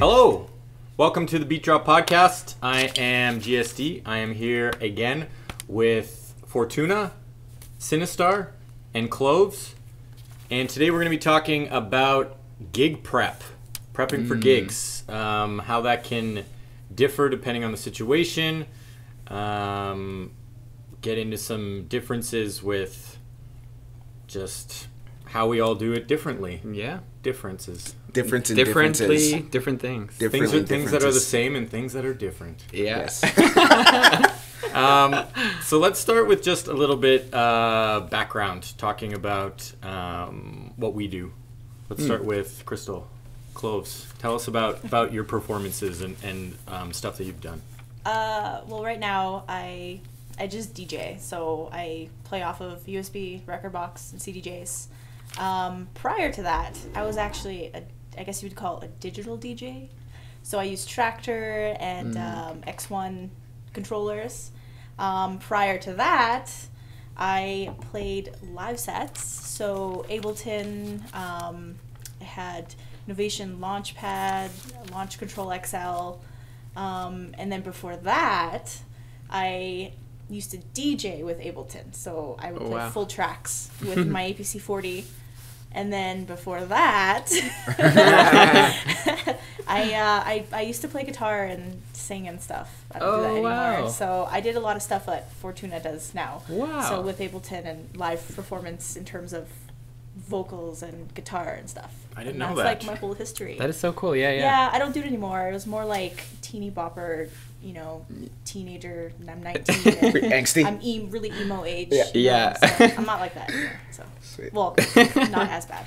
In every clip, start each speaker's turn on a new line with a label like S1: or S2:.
S1: Hello, welcome to the Beat Drop Podcast. I am GSD. I am here again with Fortuna, Sinistar, and Cloves. And today we're going to be talking about gig prep, prepping for gigs, how that can differ depending on the situation, get into some differences with just how we all do it differently.
S2: Yeah.
S1: Differences.
S2: Different things.
S1: Things that are the same and things that are different.
S2: Yes.
S1: So let's start with just a little bit background, talking about what we do. Let's start with Crystal. Cloves, tell us about your performances and stuff that you've done.
S3: Well, right now I just DJ, so I play off of USB, record box, and CDJs. Prior to that, I was actually, I guess you would call it a digital DJ. So I used Tractor and X1 controllers. Prior to that, I played live sets. So Ableton, I had Novation Launchpad, Launch Control XL, and then before that, I used to DJ with Ableton. So I would play full tracks with my APC 40. And then before that, I used to play guitar and sing and stuff. I don't do that anymore.
S2: Wow.
S3: So I did a lot of stuff that Fortuna does now.
S2: Wow.
S3: So with Ableton and live performance in terms of vocals and guitar and stuff.
S1: I didn't know that.
S3: That's like my whole history.
S2: That is so cool. Yeah.
S3: Yeah, I don't do it anymore. It was more like teeny bopper, you know, teenager, and I'm 19. And
S2: angsty.
S3: I'm really emo age.
S2: Yeah.
S3: You know,
S2: Yeah.
S3: so I'm not like that anymore. So.
S2: Sweet.
S3: Well, not as bad.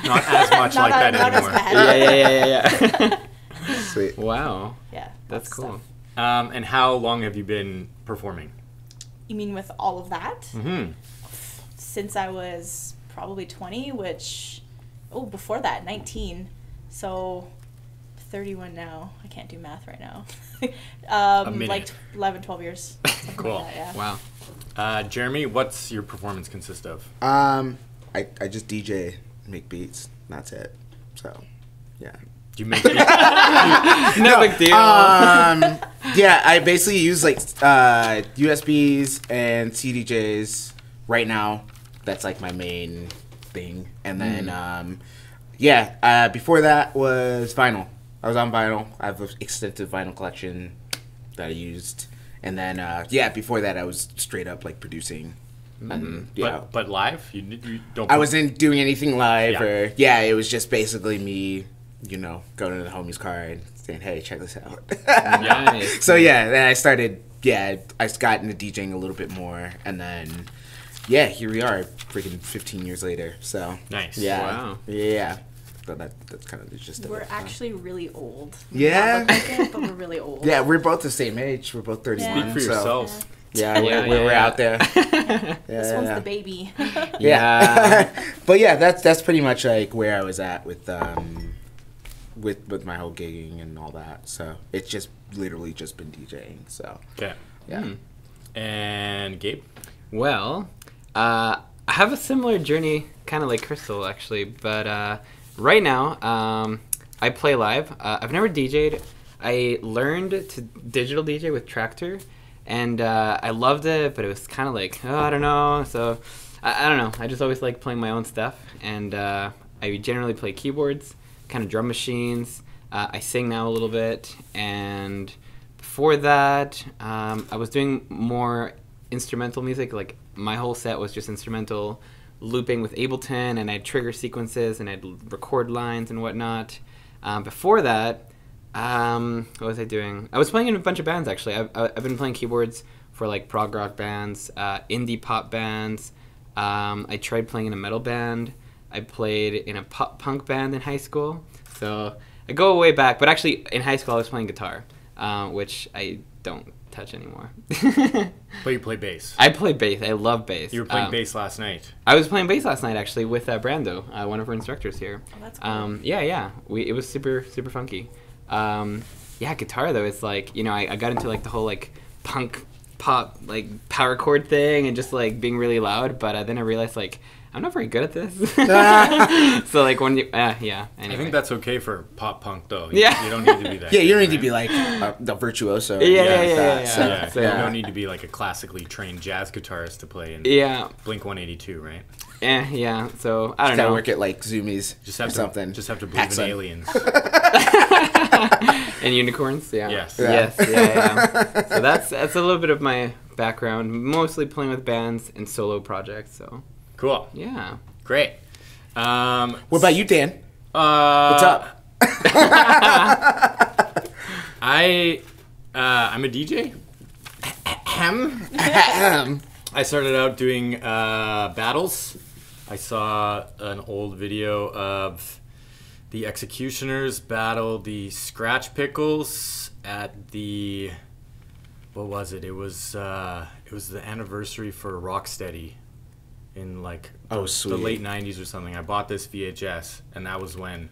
S1: Not as much like that
S3: not
S1: anymore.
S3: As bad.
S2: Yeah. Sweet. Wow.
S3: Yeah.
S2: That's cool.
S1: And how long have you been performing?
S3: You mean with all of that?
S1: Mm-hmm.
S3: Since I was probably 20, which, before that, 19. So 31 now. I can't do math right now.
S1: A minute.
S3: Like 11, 12 years.
S1: Cool.
S3: Like that, yeah.
S1: Wow. Jeremy, what's your performance consist of?
S4: I just DJ, make beats. That's it. So, yeah.
S1: Do you make beats?
S2: No big deal.
S4: Yeah, I basically use like USBs and CDJs right now. That's like my main thing. And then, before that was vinyl. I was on vinyl. I have an extensive vinyl collection that I used. And then, before that I was straight up like producing. And,
S1: But live? You don't.
S4: I wasn't doing anything live,
S1: Yeah.
S4: it was just basically me, going to the homie's car and saying, "Hey, check this out."
S2: Nice.
S4: So then I started. I got into DJing a little bit more, and then here we are, freaking 15 years later. So
S1: nice.
S4: Yeah,
S2: Wow.
S4: Yeah. So that's kind of the gist of it.
S3: We're actually really old.
S4: Yeah.
S3: Not like it, but we're really old.
S4: Yeah, we're both the same age. We're both 31.
S1: Speak for
S4: so,
S1: yourself.
S4: Yeah, we're out there.
S3: This one's the baby.
S4: Yeah. But that's pretty much like where I was at with my whole gigging and all that. So it's just literally just been DJing. So
S1: Okay.
S4: yeah.
S1: And Gabe?
S2: Well, I have a similar journey, kind of like Crystal, actually. But right now, I play live. I've never DJ'd. I learned to digital DJ with Tractor. And I loved it, but it was kind of like, I don't know. So I don't know. I just always like playing my own stuff. And I generally play keyboards, kind of drum machines. I sing now a little bit. And before that, I was doing more instrumental music. Like my whole set was just instrumental, looping with Ableton. And I'd trigger sequences and I'd record lines and whatnot. Before that, what was I doing? I was playing in a bunch of bands, actually. I've been playing keyboards for like prog rock bands, indie pop bands. I tried playing in a metal band. I played in a pop punk band in high school. So I go way back, but actually in high school I was playing guitar, which I don't touch anymore.
S1: But you play bass.
S2: I play bass. I love bass.
S1: You were playing bass last night.
S2: I was playing bass last night, actually, with Brando, one of our instructors here.
S3: Oh, that's cool.
S2: Yeah. It was super, super funky. Guitar though, it's like, I got into like the whole like punk pop like power chord thing and just like being really loud, but then I realized like I'm not very good at this. So like when you, yeah. Anyway.
S1: I think that's okay for pop punk though.
S2: Yeah.
S1: You don't need to be that.
S4: Yeah, you don't
S1: good,
S4: need to
S1: right?
S4: be like the virtuoso.
S2: Yeah.
S1: So,
S2: So-
S1: you don't need to be like a classically trained jazz guitarist to play in
S2: Yeah.
S1: Blink 182, right?
S2: Yeah. So I don't
S4: Gotta
S2: know.
S4: work at like Zoomies
S1: Just have
S4: or
S1: to
S4: something.
S1: Just have to believe in
S4: Accent.
S1: aliens.
S2: And unicorns, yeah.
S1: Yes.
S2: Yes, yeah. So that's a little bit of my background, mostly playing with bands and solo projects. So
S1: Cool.
S2: yeah.
S1: Great.
S4: What about you, Dan?
S1: What's
S4: What's up?
S1: I'm a DJ. I started out doing battles. I saw an old video of the Executioners battle the Scratch Pickles at the, what was it? It was the anniversary for Rocksteady in like
S4: Oh,
S1: the
S4: sweet.
S1: late 90s or something. I bought this VHS and that was it.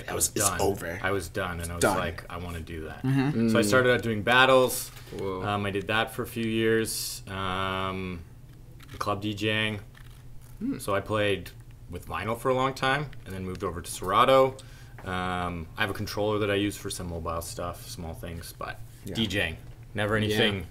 S4: It's
S1: done.
S4: over.
S1: I was done and I was
S4: Done.
S1: like, I want to do that.
S4: Mm-hmm.
S1: So I started out doing battles.
S2: Whoa.
S1: I did that for a few years. Club DJing. So I played with vinyl for a long time and then moved over to Serato. I have a controller that I use for some mobile stuff, small things, but
S4: Yeah.
S1: DJing, never anything.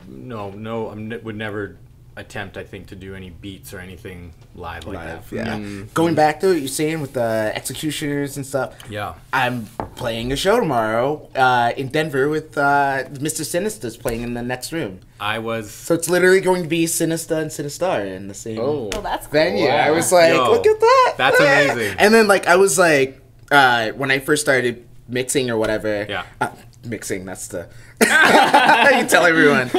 S1: No, I would never attempt, I think, to do any beats or anything live like
S4: Live,
S1: that.
S4: yeah. Going back to what you're saying with the Executioners and stuff.
S1: Yeah.
S4: I'm playing a show tomorrow in Denver with Mr. Sinister's playing in the next room.
S1: I was.
S4: So it's literally going to be Sinister and Sinistar in the same
S3: Oh, that's cool.
S4: venue.
S2: Wow.
S4: I was like,
S1: Yo,
S4: look at that.
S1: that's amazing.
S4: And then like I was like, when I first started mixing or whatever.
S1: Yeah.
S4: Mixing, that's the you tell everyone.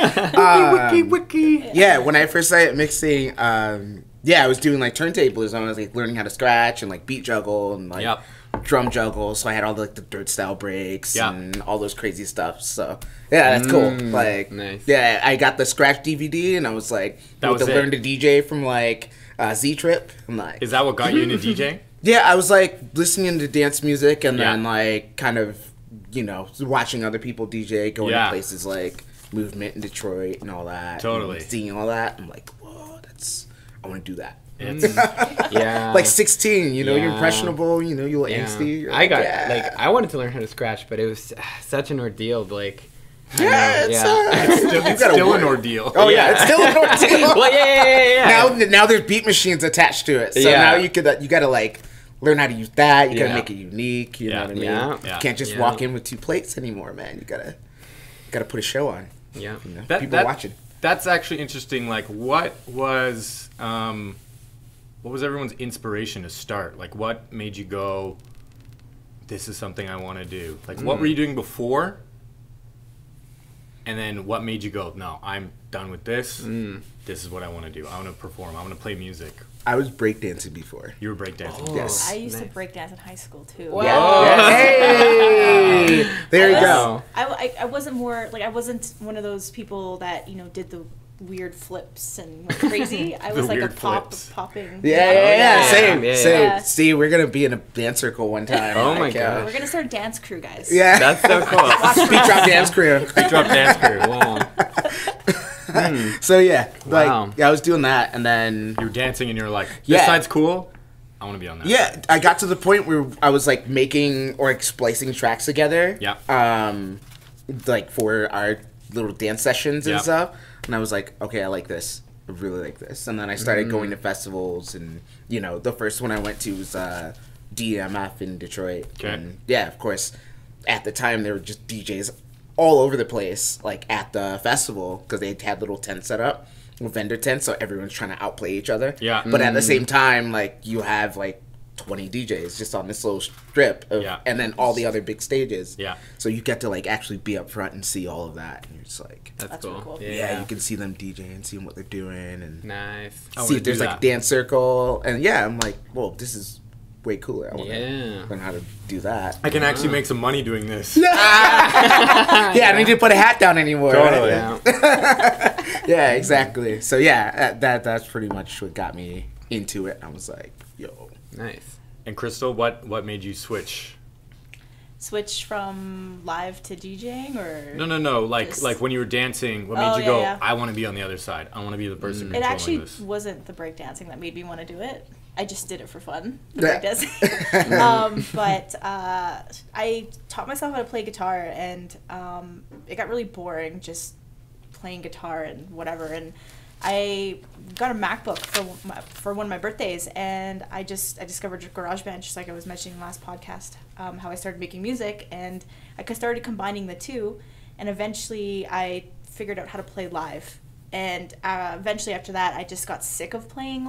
S1: Wiki.
S4: Yeah, when I first started mixing, I was doing like turntables. I was like learning how to scratch and like beat juggle and like
S1: Yep.
S4: drum juggle. So I had all the, like the dirt style breaks
S1: Yeah.
S4: and all those crazy stuff. So yeah, that's cool. Like,
S2: nice.
S4: yeah, I got the scratch DVD and I was like,
S1: That was
S4: to
S1: it.
S4: learn to DJ from like Z Trip. I'm like,
S1: Is that what got you into DJing?
S4: yeah, I was like listening to dance music and
S1: Yeah.
S4: then like kind of, watching other people DJ, going
S1: Yeah.
S4: to places like Movement in Detroit and all that.
S1: Totally.
S4: And seeing all that. I'm like, whoa, I want to do that.
S1: It's
S2: Yeah.
S4: Like 16, you're
S2: Yeah.
S4: impressionable, you're
S2: Yeah.
S4: angsty. You're
S2: I got
S4: yeah.
S2: like I wanted to learn how to scratch, but it was such an ordeal. Like
S4: yeah, it's,
S1: still,
S4: you gotta
S1: still
S4: work.
S1: an ordeal.
S4: Oh yeah, it's still an ordeal.
S2: well, yeah.
S4: Now there's beat machines attached to it, so
S2: Yeah.
S4: now you gotta like learn how to use that. You gotta
S2: Yeah.
S4: make it unique. You know
S1: Yeah.
S4: what I mean?
S2: Yeah.
S1: Yeah.
S4: You can't just
S2: Yeah.
S4: walk in with 2 plates anymore, man. You gotta put a show on.
S2: Yeah.
S4: You know?
S1: That-
S4: People
S1: that-
S4: watching.
S1: That's actually interesting. Like, what was everyone's inspiration to start? Like, what made you go, this is something I want to do? Like, what were you doing before? And then what made you go, no, I'm done with this. This is what I want to do. I want to perform. I want to play music.
S4: I was breakdancing before.
S1: You were breakdancing.
S4: Yes.
S3: I used to
S2: Nice.
S3: break dance in high school too.
S2: Wow.
S4: Yeah. Hey! There you
S3: I
S4: go.
S3: was- I wasn't more like I wasn't one of those people that did the weird flips and went crazy. I was like a
S1: weird flips.
S3: popping.
S4: Yeah.
S2: yeah.
S4: Same.
S2: Yeah.
S4: Same.
S3: Yeah.
S4: See, we're gonna be in a dance circle one time.
S2: Oh my
S4: like,
S2: gosh.
S3: We're gonna start a dance crew, guys.
S4: Yeah.
S2: That's so cool.
S4: Speed drop dance crew.
S1: Drop dance crew.
S2: Wow.
S4: So yeah, like
S2: Wow.
S4: I was doing that, and then
S1: You were dancing and you're like, this
S4: Yeah.
S1: side's cool. I want to be on that.
S4: yeah, I got to the point where I was like making or like splicing tracks together.
S1: Yeah.
S4: Like for our little dance sessions and
S1: Yeah.
S4: stuff, and I was like, okay, I like this. I really like this. And then I started going to festivals, and the first one I went to was DMF in Detroit.
S1: Okay.
S4: And yeah, of course, at the time there were just DJs all over the place, like at the festival, because they had little tents set up, vendor tents, so everyone's trying to outplay each other.
S1: Yeah.
S4: But at the same time, like you have like 20 DJs just on this little strip,
S1: Yeah.
S4: and then all the other big stages.
S1: Yeah.
S4: So you get to like actually be up front and see all of that, and you're just like,
S2: That's
S3: That's
S2: cool.
S3: really cool.
S4: yeah, you can see them DJing, seeing what they're doing, and
S2: Nice.
S1: I
S4: see
S1: wanna
S4: if there's
S1: do
S4: like a
S1: that.
S4: dance circle, and yeah, I'm like, well, this is way cooler. I want to
S2: Yeah.
S4: learn how to do that.
S1: I can actually make some money doing this.
S4: Yeah, I don't need to put a hat down anymore.
S1: Totally.
S2: Yeah.
S4: Yeah, exactly. So yeah, that's pretty much what got me into it. I was like, yo.
S2: Nice.
S1: And Crystal, what made you switch?
S3: switch from live to DJing, or
S1: No. Like
S3: just-
S1: like when you were dancing, what
S3: Oh,
S1: made you
S3: yeah,
S1: go?
S3: yeah.
S1: I want to be on the other side. I want to be the person
S3: It
S1: controlling
S3: actually
S1: this.
S3: wasn't the breakdancing that made me want to do it. I just did it for fun, the
S4: Yeah.
S3: breakdancing. But I taught myself how to play guitar, and it got really boring just playing guitar and whatever. And I got a MacBook for one of my birthdays, and I discovered GarageBand, just like I was mentioning in the last podcast, how I started making music, and I started combining the two, and eventually I figured out how to play live. And eventually after that, I just got sick of playing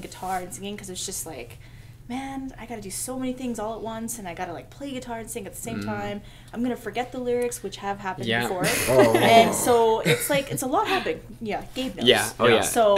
S3: guitar and singing, because it's just like, man, I gotta do so many things all at once, and I gotta like play guitar and sing at the same time. I'm gonna forget the lyrics, which have happened before.
S4: Oh.
S3: And so it's a lot happening. Yeah, Gabe knows.
S2: Yeah. Oh yeah.
S3: So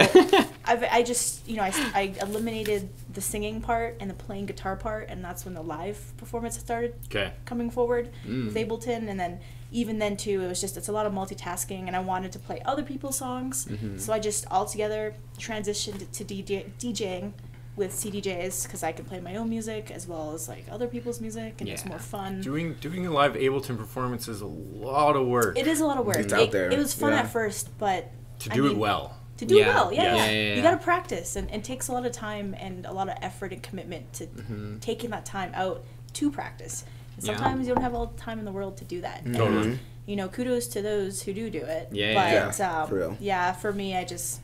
S3: I just, I eliminated the singing part and the playing guitar part, and that's when the live performance started
S1: Okay.
S3: coming forward with Ableton. And then even then too, it's a lot of multitasking, and I wanted to play other people's songs. So I just altogether transitioned to DJing with CDJs, because I can play my own music as well as like other people's music, and it's
S2: Yeah.
S3: more fun.
S1: Doing a live Ableton performance is a lot of work.
S3: It is a lot of work.
S4: It's out there.
S3: It was fun
S4: Yeah.
S3: at first, but
S1: to do it well.
S3: To do it
S2: Yeah.
S3: well, yeah.
S2: Yeah.
S3: You got to practice, and it takes a lot of time and a lot of effort and commitment to taking that time out to practice. And
S2: Yeah.
S3: sometimes you don't have all the time in the world to do that.
S1: Totally.
S3: And, kudos to those who do it.
S2: Yeah,
S3: But
S4: yeah, for real.
S3: yeah, for me, I just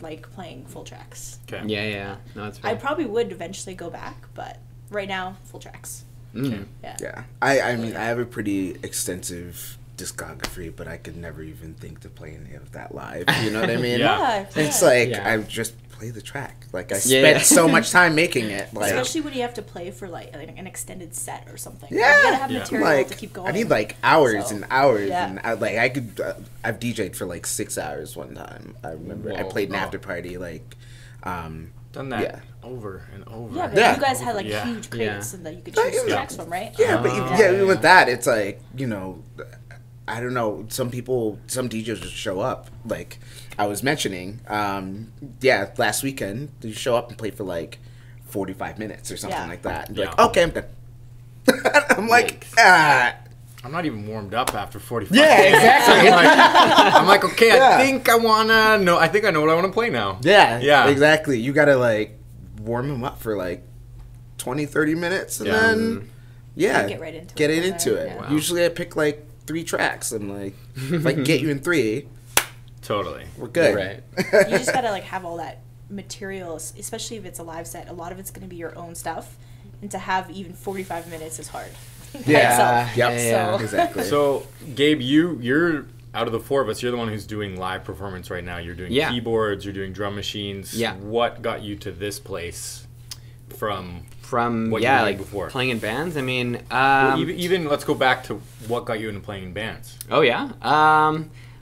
S3: like playing full tracks.
S1: Okay.
S2: Yeah. No, that's
S3: I
S2: fair.
S3: probably would eventually go back, but right now, full tracks.
S2: Mm.
S3: Yeah.
S4: Yeah, I mean, I have a pretty extensive discography, but I could never even think to play any of that live. You know what I mean?
S1: Yeah.
S4: It's like
S2: Yeah.
S4: I just play the track. Like I
S2: Yeah.
S4: spent so much time making it. Like,
S3: Especially when you have to play for like an extended set or something.
S4: Yeah.
S3: You gotta have
S1: Yeah.
S3: material
S4: like
S3: to keep going.
S4: I need like hours
S3: So,
S4: and hours,
S3: yeah.
S4: and I could. I've DJ'd for like 6 hours one time. I remember I
S2: Whoa.
S4: played an
S1: Oh.
S4: after party like.
S1: Done that
S4: Yeah.
S1: over and over.
S3: Yeah, but
S4: Yeah.
S3: you guys had like
S1: Yeah.
S3: huge crates and that you could
S4: Yeah.
S3: choose
S4: Yeah.
S3: tracks from, right?
S4: Yeah, but
S2: Oh.
S4: even with that, it's like, I don't know. Some DJs just show up. Like I was mentioning, last weekend you show up and play for like 45 minutes or something
S3: Yeah.
S4: like that, and be like,
S1: Yeah.
S4: okay, I'm done. I'm like,
S2: Yikes.
S1: I'm not even warmed up after 45
S4: Yeah,
S1: minutes.
S4: exactly.
S1: I'm like, okay,
S4: Yeah.
S1: I think I know what I want to play now.
S4: yeah, exactly. You gotta like warm them up for like 20-30 minutes, and
S1: Yeah.
S4: then
S3: Get right into it from
S4: into
S3: there,
S4: it.
S3: yeah.
S1: Wow.
S4: Usually I pick like 3 tracks, and like if I can get you in 3,
S1: Totally.
S4: we're good.
S2: Right.
S3: You just gotta like have all that material, especially if it's a live set. A lot of it's gonna be your own stuff, and to have even 45 minutes is hard. by
S4: Yeah.
S3: itself.
S4: Yep.
S3: So
S4: Exactly.
S1: So, Gabe, you're out of the 4 of us, you're the one who's doing live performance right now. You're doing
S2: Yeah.
S1: keyboards, you're doing drum machines.
S2: Yeah.
S1: What got you to this place from
S2: From
S1: what you were doing
S2: like
S1: before?
S2: playing in bands. I mean,
S1: Well, even let's go back to what got you into playing in bands.
S2: Oh yeah.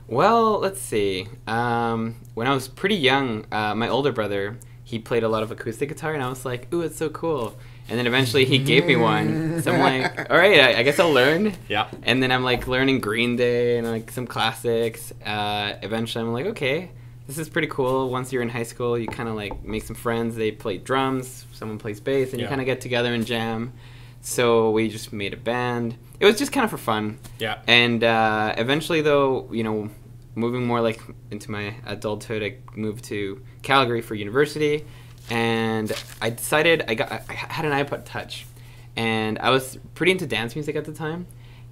S2: Well, let's see. When I was pretty young, my older brother, he played a lot of acoustic guitar, and I was like, "Ooh, it's so cool." And then eventually he gave me one, so I'm like, "All right, I guess I'll learn."
S1: Yeah.
S2: And then I'm like learning Green Day and like some classics. Eventually, I'm like, "Okay, this is pretty cool." Once you're in high school, you kind of like make some friends. They play drums, someone plays bass, and you
S1: Yeah.
S2: kind of get together and jam. So we just made a band. It was just kind of for fun.
S1: Yeah.
S2: And eventually, though, moving more like into my adulthood, I moved to Calgary for university, and I decided I had an iPod Touch, and I was pretty into dance music at the time,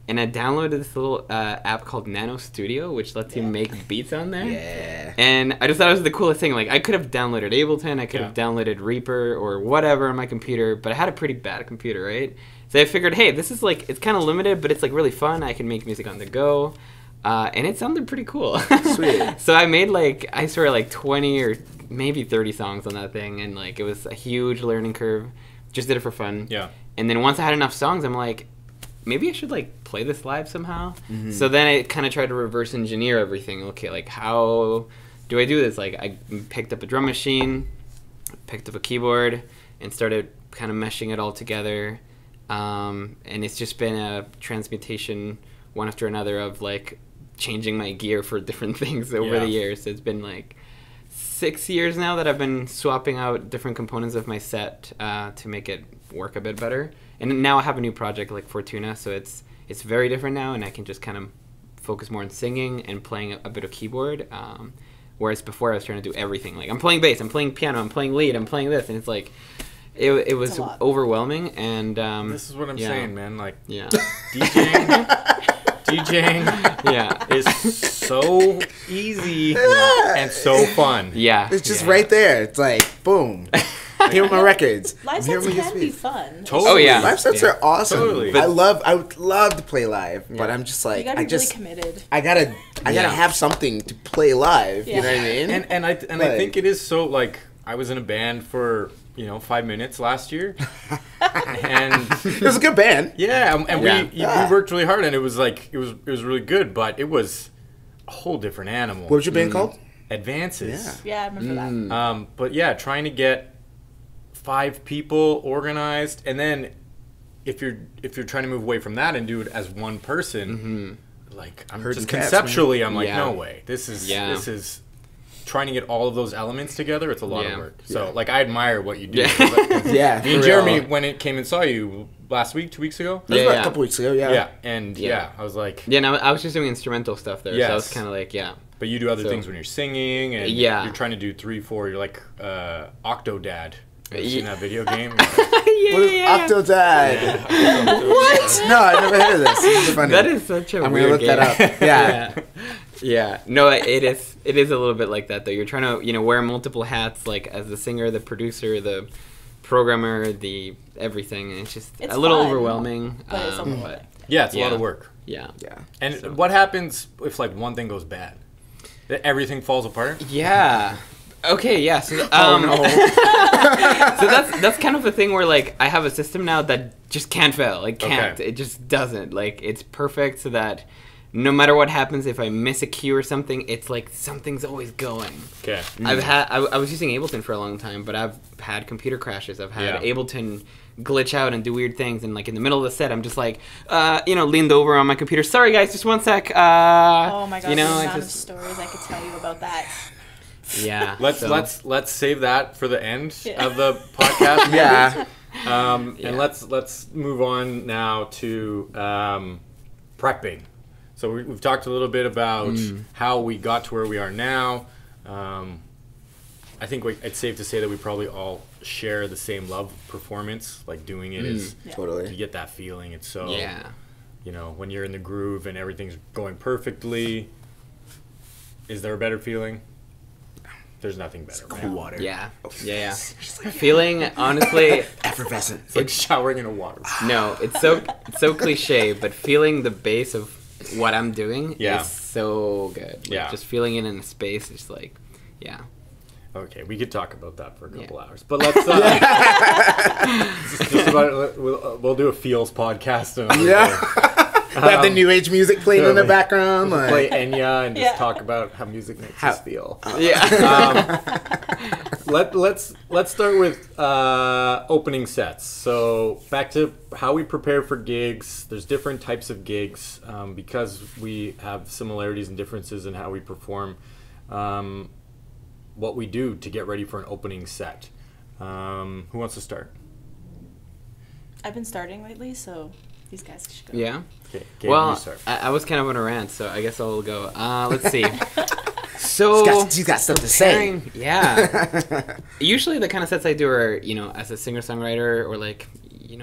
S2: and I downloaded this little app called Nano Studio, which lets you make beats on there.
S4: Yeah.
S2: And I just thought it was the coolest thing. Like, I could have downloaded Ableton, I could have
S1: Yeah.
S2: downloaded Reaper or whatever on my computer, but I had a pretty bad computer, right? So I figured, hey, this is like, it's kind of limited, but it's like really fun. I can make music on the go. And it sounded pretty cool.
S4: Sweet.
S2: So I made like, I swear, like 20 or maybe 30 songs on that thing. And like, it was a huge learning curve. Just did it for fun.
S1: Yeah.
S2: And then once I had enough songs, I'm like, maybe I should like play this live somehow. So then I kind of tried to reverse engineer everything. Okay, like how do I do this? Like I picked up a drum machine, picked up a keyboard, and started kind of meshing it all together. And it's just been a transmutation one after another of like changing my gear for different things over
S1: Yeah.
S2: the years. So it's been like 6 years now that I've been swapping out different components of my set to make it work a bit better. And now I have a new project like Fortuna, so it's very different now, and I can just kind of focus more on singing and playing a bit of keyboard. Whereas before I was trying to do everything. Like I'm playing bass, I'm playing piano, I'm playing lead, I'm playing this, and it's like it was overwhelming. And
S1: this is what I'm saying, man. Like
S2: yeah,
S1: DJing is so easy and so fun.
S2: Yeah,
S4: it's just right there. It's like boom. Here with my records.
S3: Live sets can be fun.
S1: Totally.
S2: Oh yeah,
S4: live sets are awesome.
S1: Totally.
S4: I would love to play live, but I'm just like,
S3: You gotta be really committed.
S4: I gotta have something to play live.
S3: Yeah.
S4: You know what I mean?
S1: And I think it is so, like, I was in a band for 5 minutes last year, and
S4: it was a good band.
S1: Yeah, and we worked really hard, and it was like it was really good, but it was a whole different animal.
S4: What was your band called?
S1: Advances.
S3: Yeah, I remember that.
S1: But yeah, trying to get 5 people organized, and then if you're trying to move away from that and do it as one person, like I'm just conceptually, I'm like, no way. This is trying to get all of those elements together. It's a lot of work. So like I admire what you do.
S4: Yeah,
S1: me and Jeremy, when it came and saw you last week, 2 weeks ago.
S4: It was about a couple weeks ago.
S1: Yeah, and I was like,
S2: no, I was just doing instrumental stuff there. So I was kind of like,
S1: But you do other things when you're singing, and you're trying to do 3, 4. You're like Octodad. Have you seen that video game?
S4: Octodad. What? No, I've never heard of this. This is funny.
S2: That is such a weird game.
S4: I'm gonna look that up. Yeah.
S2: Yeah. No, it is a little bit like that though. You're trying to, wear multiple hats, like as the singer, the producer, the programmer, the everything, and it's a little
S3: fun,
S2: overwhelming.
S3: But it's a
S1: it's a lot of work.
S2: Yeah.
S1: And what happens if like one thing goes bad? Everything falls apart?
S2: Yeah. Okay, yeah. So, so that's kind of the thing where like I have a system now that just can't fail. Like can't. Okay. It just doesn't. Like it's perfect so that no matter what happens, if I miss a cue or something, it's like something's always going.
S1: Okay.
S2: I was using Ableton for a long time, but I've had computer crashes. I've had Ableton glitch out and do weird things, and like in the middle of the set, I'm just like, leaned over on my computer. Sorry guys, just one sec.
S3: Oh my god, the amount of stories I could tell you about that.
S2: Yeah.
S1: Let's save that for the end of the podcast. And let's move on now to prepping. So we've talked a little bit about how we got to where we are now. I think it's safe to say that we probably all share the same love of performance. Like doing it is
S4: totally.
S1: You get that feeling. It's so when you're in the groove and everything's going perfectly. Is there a better feeling? There's nothing better.
S4: Cool water.
S2: Yeah. Feeling, honestly,
S4: effervescent.
S1: It's like showering in a water.
S2: No, it's so cliche, but feeling the bass of what I'm doing is so good. Like, just feeling it in the space is like,
S1: Okay, we could talk about that for a couple hours, but let's. We'll do a feels podcast.
S4: Have the new age music playing in the background. Like.
S1: Play Enya and just talk about how music makes us feel. Let's start with opening sets. So back to how we prepare for gigs. There's different types of gigs because we have similarities and differences in how we perform. What we do to get ready for an opening set. Who wants to start?
S3: I've been starting lately, so these guys should go.
S2: Yeah.
S1: Okay,
S2: well, I was kind of on a rant, so I guess I'll go. Let's see. So
S4: she's got stuff to say.
S2: Yeah. Usually the kind of sets I do are, as a singer-songwriter or like,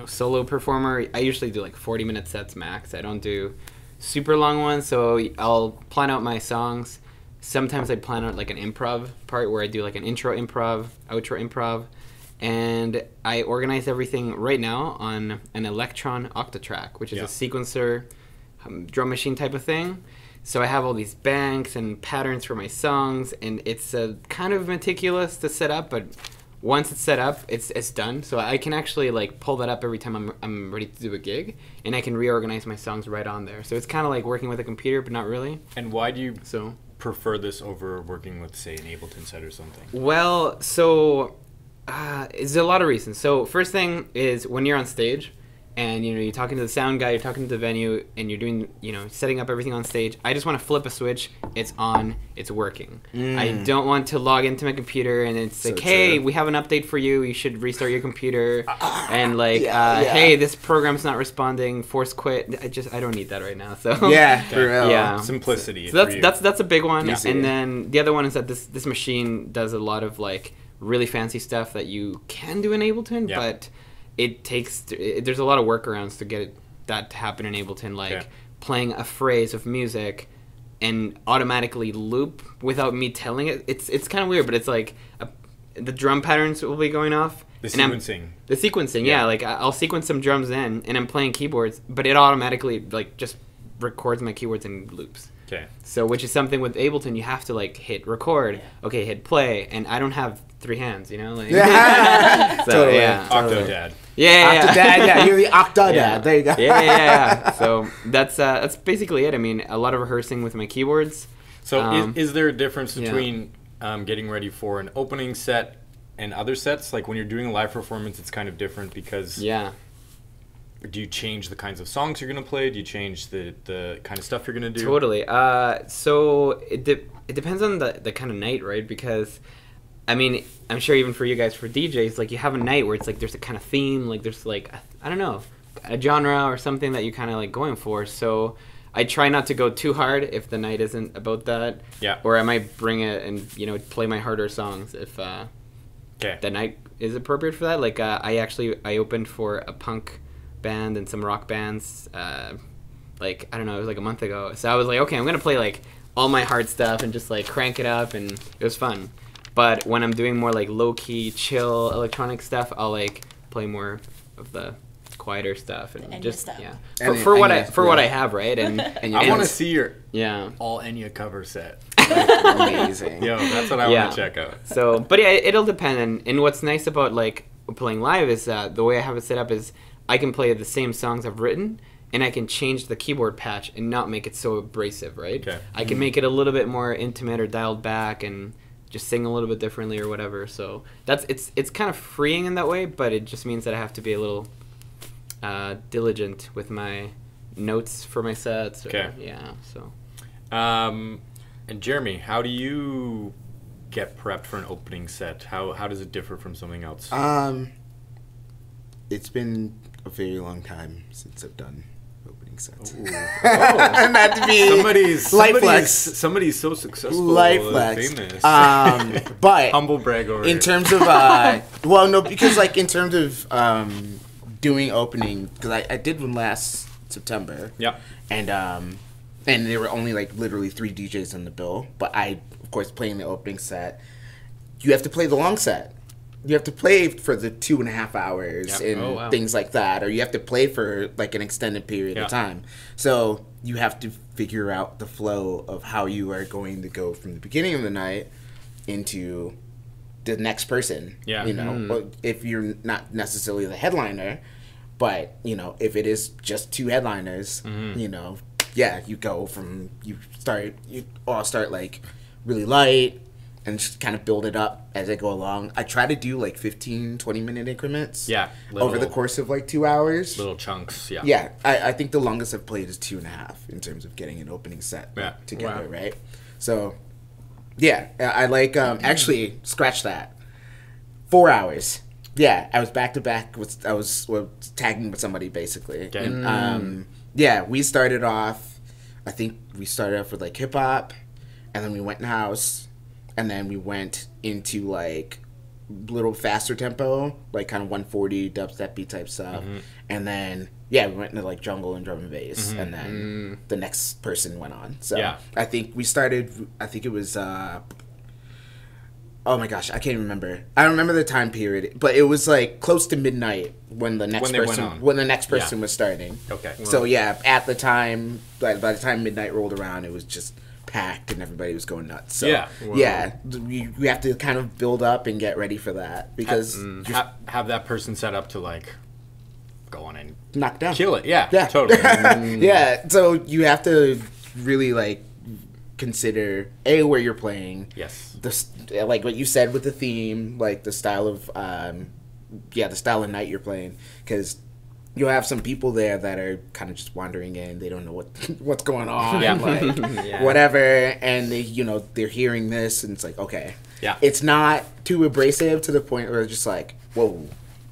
S2: solo performer, I usually do like 40-minute sets max. I don't do super long ones, so I'll plan out my songs. Sometimes I plan out like an improv part where I do like an intro improv, outro improv, and I organize everything right now on an Electron Octatrack, which is a sequencer, drum machine type of thing. So I have all these banks and patterns for my songs, and it's kind of meticulous to set up, but once it's set up, it's done. So I can actually like pull that up every time I'm ready to do a gig, and I can reorganize my songs right on there. So it's kind of like working with a computer, but not really.
S1: And why do you prefer this over working with, say, an Ableton set or something?
S2: Well, so there's a lot of reasons. So first thing is when you're on stage, and you're talking to the sound guy, you're talking to the venue, and you're doing setting up everything on stage. I just want to flip a switch. It's on. It's working. I don't want to log into my computer and it's like, hey, we have an update for you. You should restart your computer. And like, hey, this program's not responding. Force quit. I don't need that right now. So
S4: for real.
S2: Yeah,
S1: simplicity.
S2: So that's a big one.
S4: Yeah.
S2: And then the other one is that this machine does a lot of like really fancy stuff that you can do in Ableton, but there's a lot of workarounds to get that to happen in Ableton, like playing a phrase of music and automatically loop without me telling it. It's kind of weird, but it's like the drum patterns will be going off.
S1: The sequencing.
S2: Yeah. Like I'll sequence some drums in, and I'm playing keyboards, but it automatically like just records my keyboards and loops.
S1: Okay.
S2: So, which is something with Ableton, you have to like hit record, hit play, and I don't have 3 hands, like. So,
S4: totally.
S2: Yeah.
S1: Octodad.
S2: Yeah.
S4: Octodad, you're the Octodad. There you go.
S2: Yeah. So that's basically it. I mean, a lot of rehearsing with my keyboards.
S1: So, is there a difference between getting ready for an opening set and other sets? Like when you're doing a live performance, it's kind of different because.
S2: Yeah.
S1: Do you change the kinds of songs you're going to play? Do you change the kind of stuff you're going to do?
S2: Totally. So it depends on the kind of night, right? Because, I mean, I'm sure even for you guys, for DJs, like you have a night where it's like there's a kind of theme, like there's like, I don't know, a genre or something that you kind of like going for. So I try not to go too hard if the night isn't about that.
S1: Yeah.
S2: Or I might bring it and, play my harder songs if the night is appropriate for that. Like I opened for a punk band and some rock bands like I don't know, it was like a month ago, so I was like, okay, I'm gonna play like all my hard stuff and just like crank it up, and it was fun. But when I'm doing more like low-key chill electronic stuff, I'll like play more of the quieter stuff and just
S3: stuff.
S2: For what I have, right? And
S1: I want to see your
S2: all
S1: Enya cover set.
S4: Amazing.
S1: Yo, that's what I want to check out.
S2: So, but yeah, it'll depend. And what's nice about like playing live is the way I have it set up is I can play the same songs I've written, and I can change the keyboard patch and not make it so abrasive, right?
S1: Okay.
S2: I can make it a little bit more intimate or dialed back and just sing a little bit differently or whatever. So it's kind of freeing in that way, but it just means that I have to be a little diligent with my notes for my sets. Yeah, so.
S1: And Jeremy, how do you get prepped for an opening set? How does it differ from something else?
S4: It's been a very long time since I've done opening sets.
S1: Not to be somebody's so successful,
S4: life flex.
S1: Famous.
S4: But
S1: humble brag over
S4: in
S1: here.
S4: terms of because like in terms of doing opening, because I did one last September.
S1: Yeah.
S4: And there were only like literally 3 DJs on the bill, but I of course playing the opening set. You have to play the long set. You have to play for the 2.5 hours and things like that, or you have to play for like an extended period of time. So you have to figure out the flow of how you are going to go from the beginning of the night into the next person.
S1: Yeah.
S4: If you're not necessarily the headliner, but if it is just 2 headliners, you go from you all start like really light and just kind of build it up as I go along. I try to do like 15-20 minute increments over the course of like 2 hours.
S1: Little chunks,
S4: I think the longest I've played is 2.5 in terms of getting an opening set together, right? So, I like, actually, scratch that. 4 hours. Yeah, I was back to back. I was tagging with somebody, basically.
S1: Okay.
S4: And, we started off, I think we started off with like hip hop, and then we went in house. And then we went into like little faster tempo, like kind of 140 dubstep beat type stuff. And then we went into like jungle and drum and bass. And then the next person went on. So I think we started. I think it was. Oh my gosh, I can't remember. I remember the time period, but it was like close to midnight when the next person was starting.
S1: Okay.
S4: So at the time, by the time midnight rolled around, it was just packed and everybody was going nuts. So you have to kind of build up and get ready for that, because
S1: have that person set up to like go on and
S4: knock down,
S1: kill it. Yeah, totally.
S4: So you have to really like consider where you're playing.
S1: Yes.
S4: Like what you said with the theme, like the style of the style of night you're playing, because you'll have some people there that are kind of just wandering in. They don't know what's going on,
S1: Yeah.
S4: like
S2: Yeah.
S4: whatever, and they, they're hearing this, and it's like, okay,
S1: Yeah.
S4: it's not too abrasive to the point where it's just like, whoa,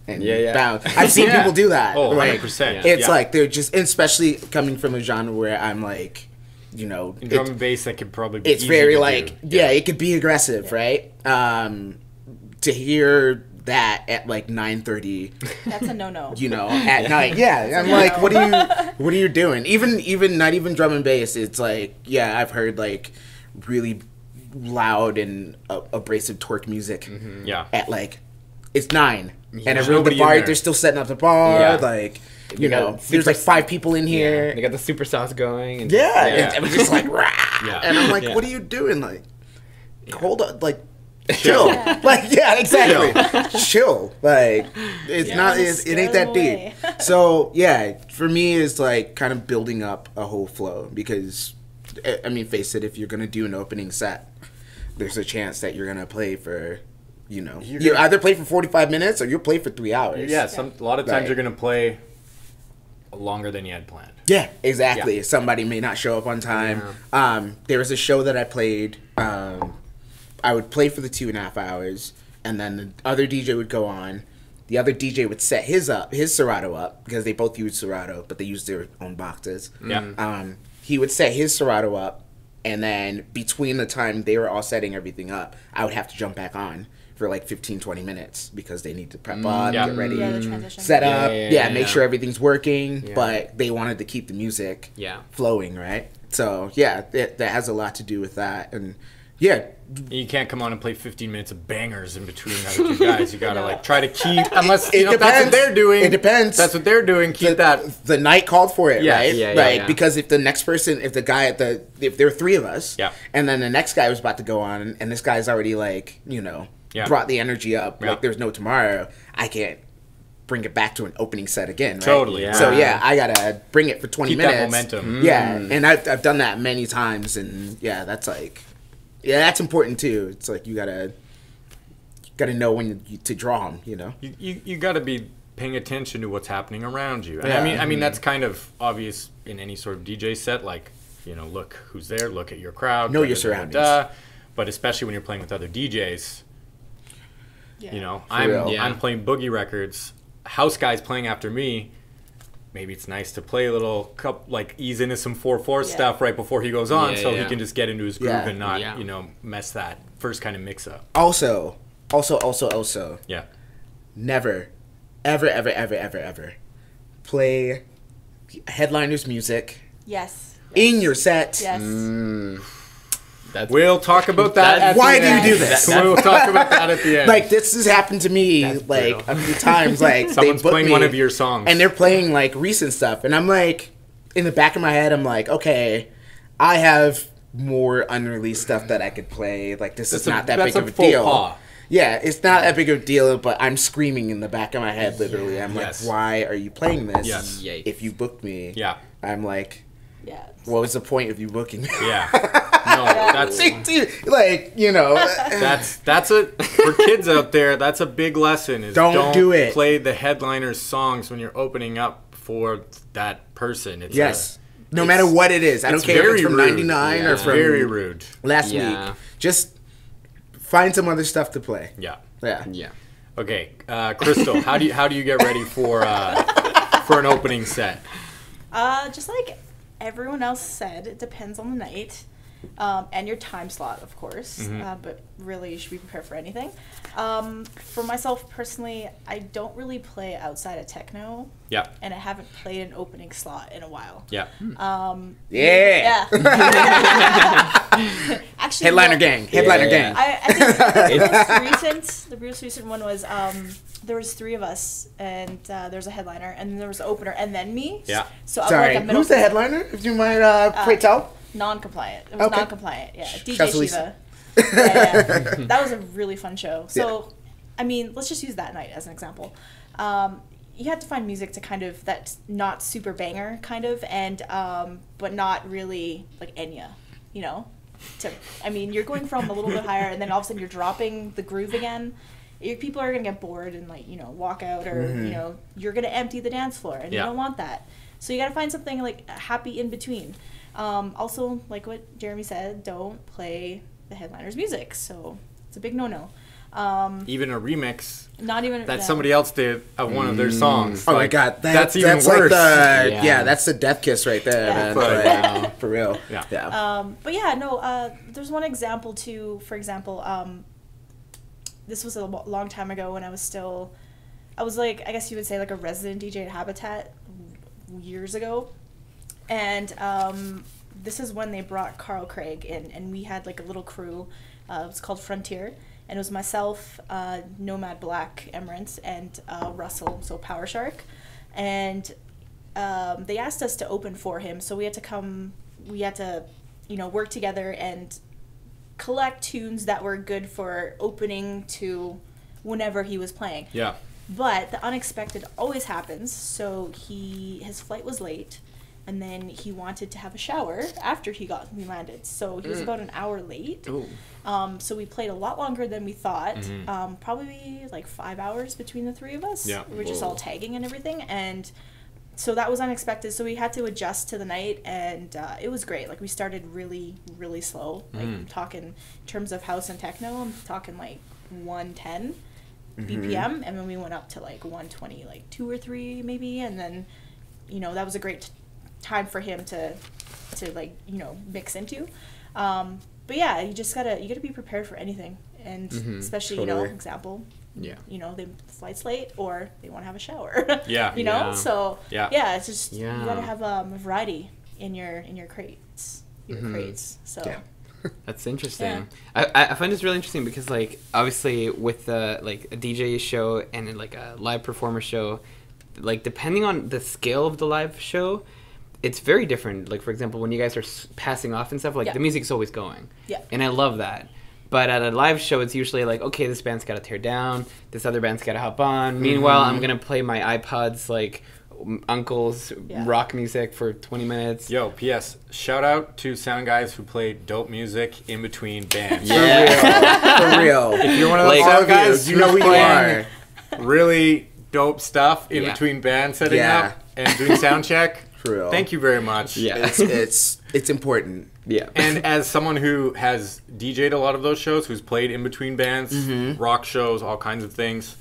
S4: and
S2: Yeah.
S4: bound. I've seen
S1: Yeah.
S4: people do that.
S1: Oh,
S4: like,
S1: 100%.
S4: It's
S1: Yeah.
S4: like they're just, especially coming from a genre where I'm like,
S1: In drum and bass, that could probably be
S4: it's
S1: easy
S4: very
S1: to
S4: like,
S1: do.
S4: it could be aggressive, right? To hear that at like 9:30.
S3: That's a no-no.
S4: At night. Yeah, I'm like, what are you doing? Even not even drum and bass. It's like, I've heard like really loud and abrasive torque music.
S1: Yeah.
S4: At like, it's 9, and
S1: There's
S4: everyone at
S1: nobody
S4: the
S1: in
S4: bar,
S1: there.
S4: they're still setting up the bar.
S2: Yeah.
S4: Like,
S2: You got
S4: there's like 5 people in here.
S2: They got the super sauce going. And
S4: Yeah, and it's just like, rah!
S1: Yeah.
S4: And I'm like,
S2: Yeah.
S4: what are you doing? Like, hold on, like, chill. Like, exactly. Chill. Like, it's not, it ain't that deep. So, for me, it's like kind of building up a whole flow because, I mean, face it, if you're going to do an opening set, there's a chance that you're going to play for, you either play for 45 minutes or you'll play for 3 hours.
S1: Yeah, a lot of times
S4: Right.
S1: you're going to play longer than you had planned.
S4: Yeah, exactly.
S1: Yeah.
S4: Somebody may not show up on time. There was a show that I played. I would play for the 2.5 hours, and then the other DJ would go on. The other DJ would set his Serato up because they both used Serato, but they used their own boxes.
S1: Yeah.
S4: He would set his Serato up, and then between the time they were all setting everything up, I would have to jump back on for like 15-20 minutes because they need to prep up,
S1: Yeah.
S4: get ready,
S3: Yeah, the transition.
S4: set up,
S2: Yeah.
S4: make sure everything's working,
S2: Yeah.
S4: but they wanted to keep the music
S2: Yeah.
S4: flowing, right? So that has a lot to do with that, and
S1: You can't come on and play 15 minutes of bangers in between other 2 guys. You gotta like try to keep, unless
S4: It
S1: that's what
S4: depends.
S1: they're doing.
S4: It depends.
S1: That's what they're doing. Keep that.
S4: the night called for it,
S1: Yes.
S4: right?
S2: Yeah,
S4: like
S2: yeah.
S4: because if the next person, if the guy if there are 3 of us,
S1: Yeah.
S4: and then the next guy was about to go on, and this guy's already like
S1: Yeah.
S4: brought the energy up,
S1: Yeah.
S4: like there's no tomorrow, I can't bring it back to an opening set again, right?
S1: Totally.
S2: Yeah.
S4: So I gotta bring it for 20
S1: Keep
S4: minutes.
S1: that momentum.
S4: Yeah, and I've done that many times, and that's like, that's important too. It's like you gotta know when to draw them,
S1: You got to be paying attention to what's happening around you. And
S4: Yeah.
S1: I mean that's kind of obvious in any sort of DJ set. Like, look who's there, look at your crowd,
S4: Know your
S1: da-da-da-da-da.
S4: surroundings.
S1: But especially when you're playing with other DJs,
S3: Yeah.
S4: real.
S2: Yeah.
S1: I'm playing boogie records. House guys playing after me. Maybe it's nice to play a little like ease into some 4/4
S3: Yeah.
S1: stuff right before he goes on,
S2: Yeah,
S1: so he
S2: yeah.
S1: can just get into his groove
S4: Yeah.
S1: and not
S2: Yeah.
S1: mess that first kind of mix up.
S4: Also,
S1: Yeah.
S4: never, ever play headliner's music
S3: Yes.
S4: in your set.
S3: Yes.
S2: That's
S1: We'll talk about that.
S2: That-
S1: at
S4: Why
S1: the
S4: do you
S1: end.
S4: do this?
S1: We'll talk about that at the end.
S4: Like, this has happened to me,
S2: That's
S4: like,
S2: brutal.
S4: a few times. Like,
S1: Someone's
S4: they book
S1: playing
S4: me,
S1: one of your songs.
S4: and they're playing, like, recent stuff. And I'm like, in the back of my head, I'm like, okay, I have more unreleased stuff that I could play. Like, this is not that
S1: that's
S4: big
S1: a
S4: of a
S1: faux
S4: deal.
S1: pas.
S4: Yeah, it's not that big of a deal, but I'm screaming in the back of my head, literally. I'm
S1: Yes.
S4: like, why are you playing this?
S1: Yes.
S2: Yikes.
S4: If you booked me,
S1: Yeah.
S4: I'm like,
S3: Yeah.
S4: what was the point of you booking me?
S1: Yeah. No, that's
S4: like,
S1: that's a for kids out there. That's a big lesson. Is
S4: Don't do it.
S1: Play the headliner's songs when you're opening up for that person. It's
S4: yes. No matter what it is. I don't
S1: it's
S4: care if
S1: very
S4: it's from
S1: rude.
S4: 99
S2: Yeah.
S4: or
S1: It's
S4: from
S1: very rude.
S4: last
S2: Yeah.
S4: week. Just find some other stuff to play.
S1: Yeah.
S4: Yeah.
S2: Yeah.
S1: Okay, Crystal, how do you get ready for an opening set?
S3: Just like everyone else said, it depends on the night. And your time slot, of course. But really, you should be prepared for anything. For myself personally, I don't really play outside of techno,
S1: Yeah.
S3: and I haven't played an opening slot in a while.
S1: Yeah.
S4: Yeah.
S3: Actually,
S4: Headliner
S3: no,
S4: gang. Headliner
S2: Yeah.
S4: gang.
S3: I think the most recent one was there was 3 of us, and there was a headliner, and then there was an opener, and then me.
S1: Yeah.
S3: So I'm
S4: Sorry.
S3: like a middle
S4: Who's the headliner? If you might pray tell.
S3: non-compliant. It was
S4: Okay.
S3: non-compliant. Yeah, DJ
S4: Shouts to
S3: Shiva.
S4: Lisa.
S3: Yeah. That was a really fun show. So, I mean, let's just use that night as an example. You had to find music to kind of that's not super banger, kind of, and but not really like Enya, I mean, you're going from a little bit higher, and then all of a sudden you're dropping the groove again. people are gonna get bored and like walk out, or you're gonna empty the dance floor, and you don't want that. So you gotta find something like happy in between. Also, like what Jeremy said, don't play the headliner's music. So it's a big no-no.
S1: Even a remix,
S3: not even
S1: that somebody else did of one of their songs.
S4: Oh my god,
S1: that's even worse.
S4: Like that's the death kiss right there, man. Like, for real.
S1: Yeah.
S3: But yeah, no. There's one example too. For example, this was a long time ago when I was like, I guess you would say like a resident DJ at Habitat years ago, and this is when they brought Carl Craig in, and we had like a little crew. It was called Frontier. And it was myself, Nomad Black, Emerance, and Russell, so Power Shark. And they asked us to open for him, so we had to work together and collect tunes that were good for opening to whenever he was playing.
S1: Yeah.
S3: But the unexpected always happens, so his flight was late, and then he wanted to have a shower after we landed. So he was about an hour late.
S1: Ooh.
S3: So we played a lot longer than we thought. Probably like 5 hours between the three of us.
S1: Yeah.
S3: We were just all tagging and everything. And so that was unexpected. So we had to adjust to the night, and it was great. Like we started really, really slow. Like I'm talking in terms of house and techno, I'm talking like 110 BPM. And then we went up to like 120, like 2 or 3 maybe. And then, that was a great time for him to like mix into, but yeah, you gotta be prepared for anything, and especially
S4: totally.
S3: Example,
S2: Yeah.
S3: The flight's late or they want to have a shower.
S2: Yeah.
S3: So it's just you
S2: Yeah.
S3: gotta have a variety in your crates, so
S4: Yeah.
S2: That's interesting.
S3: Yeah.
S2: I find this really interesting because, like, obviously with like a DJ show and like a live performer show, like depending on the scale of the live show, it's very different. Like, for example, when you guys are passing off and stuff, like the music's always going.
S3: Yeah.
S2: And I love that. But at a live show, it's usually like, okay, this band's got to tear down, this other band's got to hop on. Meanwhile, I'm going to play my iPod's, like, uncle's rock music for 20 minutes.
S1: Yo, P.S. Shout out to sound guys who play dope music in between bands.
S4: Yeah. For real.
S1: If you're one of those
S2: Like,
S1: sound guys,
S4: you know who you
S1: playing
S4: are.
S1: really dope stuff in between band setting up and doing sound check.
S4: For real.
S1: Thank you very much.
S2: Yeah.
S4: It's important.
S2: Yeah.
S1: And as someone who has DJ'd a lot of those shows, who's played in between bands, rock shows, all kinds of things,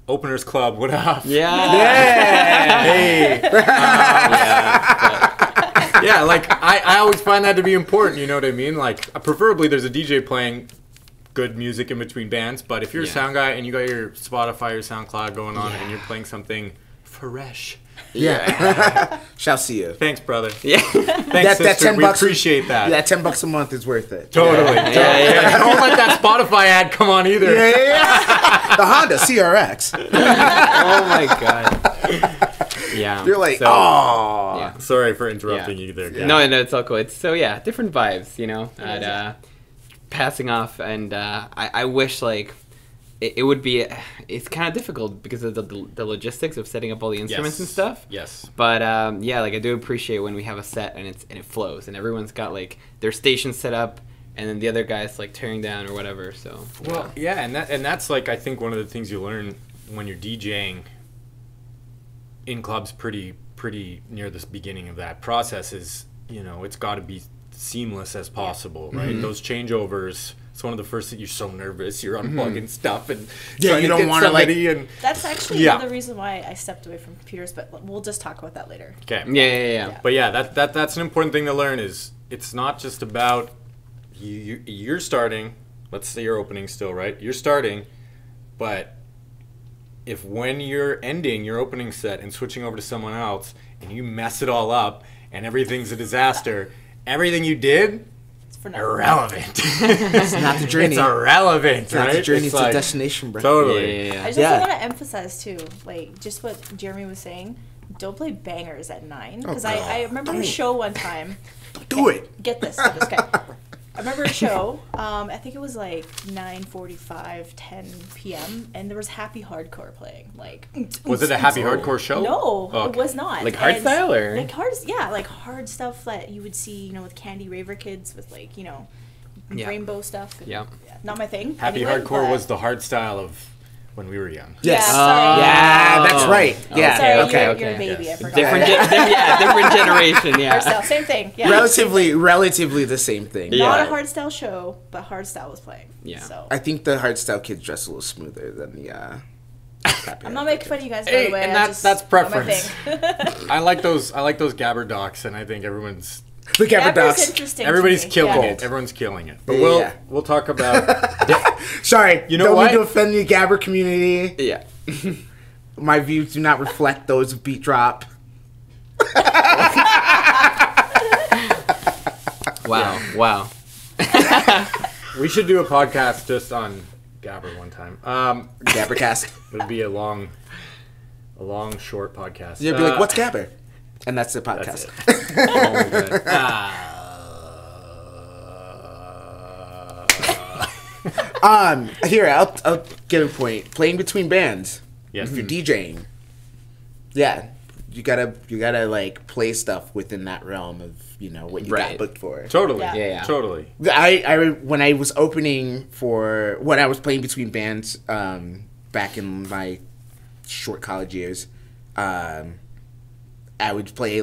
S1: Openers Club, what up?
S2: Yeah.
S1: Hey. Yeah, like, I always find that to be important, you know what I mean? Like, preferably there's a DJ playing good music in between bands, but if you're a sound guy and you got your Spotify or SoundCloud going on and you're playing something fresh.
S4: Yeah. Shall see you.
S1: Thanks, brother.
S2: Yeah.
S1: Thanks, sister.
S4: That $10
S1: we appreciate that.
S4: That $10 a month is worth it.
S1: Totally. Yeah. Don't let that Spotify ad come on either.
S4: Yeah. The Honda CRX.
S2: Oh my god. Yeah.
S4: You're like,
S1: So-
S4: oh.
S2: Yeah.
S1: Sorry for interrupting you there.
S2: No, it's all cool. It's different vibes, passing off, and I wish like it would be. It's kind of difficult because of the logistics of setting up all the instruments and stuff.
S1: Yes.
S2: But like I do appreciate when we have a set and it flows and everyone's got like their station set up and then the other guy's like tearing down or whatever. So
S1: Well, yeah, and that's like I think one of the things you learn when you're DJing in clubs pretty near the beginning of that process is, it's got to be seamless as possible, right? Those changeovers, it's one of the first that you're so nervous, you're unplugging stuff and trying
S4: you
S1: to
S4: don't
S1: get
S4: wanna, like-
S1: somebody and
S3: that's actually another reason why I stepped away from computers. But we'll just talk about that later.
S1: okay.
S2: yeah.
S1: But yeah, that's an important thing to learn is it's not just about you're starting, let's say you're opening still, right? You're starting, but if when you're ending your opening set and switching over to someone else and you mess it all up and everything's a disaster, everything you did,
S3: It's for nothing.
S1: irrelevant.
S4: It's not the journey.
S1: It's irrelevant,
S4: It's not
S1: right?
S4: the journey, it's
S1: like-
S4: the destination, bro.
S1: Totally.
S3: I just also want to emphasize too, like just what Jeremy was saying. Don't play bangers at 9 because I remember a show one time.
S4: Do it.
S3: Get this, okay. I remember a show. I think it was like 9:45, 10 p.m. and there was happy hardcore playing. Like,
S1: Was it a happy hardcore show?
S3: no,
S1: Oh,
S3: it
S1: okay.
S3: was not.
S2: Like hard
S3: And
S2: style, or?
S3: like hard, like hard stuff that you would see, with Candy Raver Kids with like
S2: Yeah.
S3: rainbow stuff.
S2: Yeah.
S3: Not my thing.
S1: Happy
S3: anyway,
S1: hardcore
S3: but-
S1: was the hard style of when we were young.
S4: Yes.
S3: Yeah, sorry.
S4: Yeah, that's right. Yeah.
S3: Sorry,
S2: okay,
S3: you're a baby.
S1: Yes.
S3: I forgot.
S2: Different generation. Yeah.
S3: Hardstyle, same thing. Yeah.
S4: Relatively the same thing.
S2: Yeah.
S3: Not a hardstyle show, but hardstyle was playing.
S2: Yeah.
S3: So
S4: I think the hardstyle kids dress a little smoother than the.
S3: I'm not making fun of you guys, by
S1: Hey,
S3: the way.
S1: and
S3: I
S1: that's
S3: just- not my
S1: preference.
S3: thing.
S1: I like those Gabber docs, and I think everyone's
S4: The Gabber
S3: Gabber's
S4: Docs.
S3: interesting.
S1: everybody's
S3: to me.
S1: killing
S3: Yeah.
S1: it. Everyone's killing it. But
S4: Yeah.
S1: we'll talk about.
S4: Sorry,
S1: You know
S4: don't
S1: what?
S4: mean to offend the Gabber community.
S2: Yeah.
S4: My views do not reflect those of Beat Drop.
S2: Wow.
S1: We should do a podcast just on Gabber one time.
S4: Gabbercast.
S1: It'll be a long, short podcast.
S4: You'll be like, "What's Gabber?" And that's the
S1: That's
S4: podcast.
S1: it. Oh my God.
S4: Here, I'll get a point. Playing between bands.
S1: Yes.
S4: If you're DJing, yeah, you gotta like play stuff within that realm of what you got
S2: Right.
S4: booked for.
S1: Totally.
S3: Yeah.
S2: Yeah.
S1: Totally.
S4: When I was opening for when I was playing between bands back in my short college years, I would play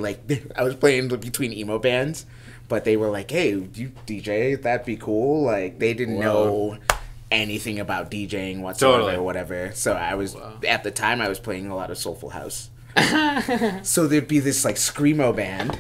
S4: I was playing between emo bands, but they were like, "Hey, you DJ? That'd be cool." Like they didn't know anything about DJing whatsoever
S1: Totally.
S4: or whatever. So I was at the time I was playing a lot of soulful house. So there'd be this like screamo band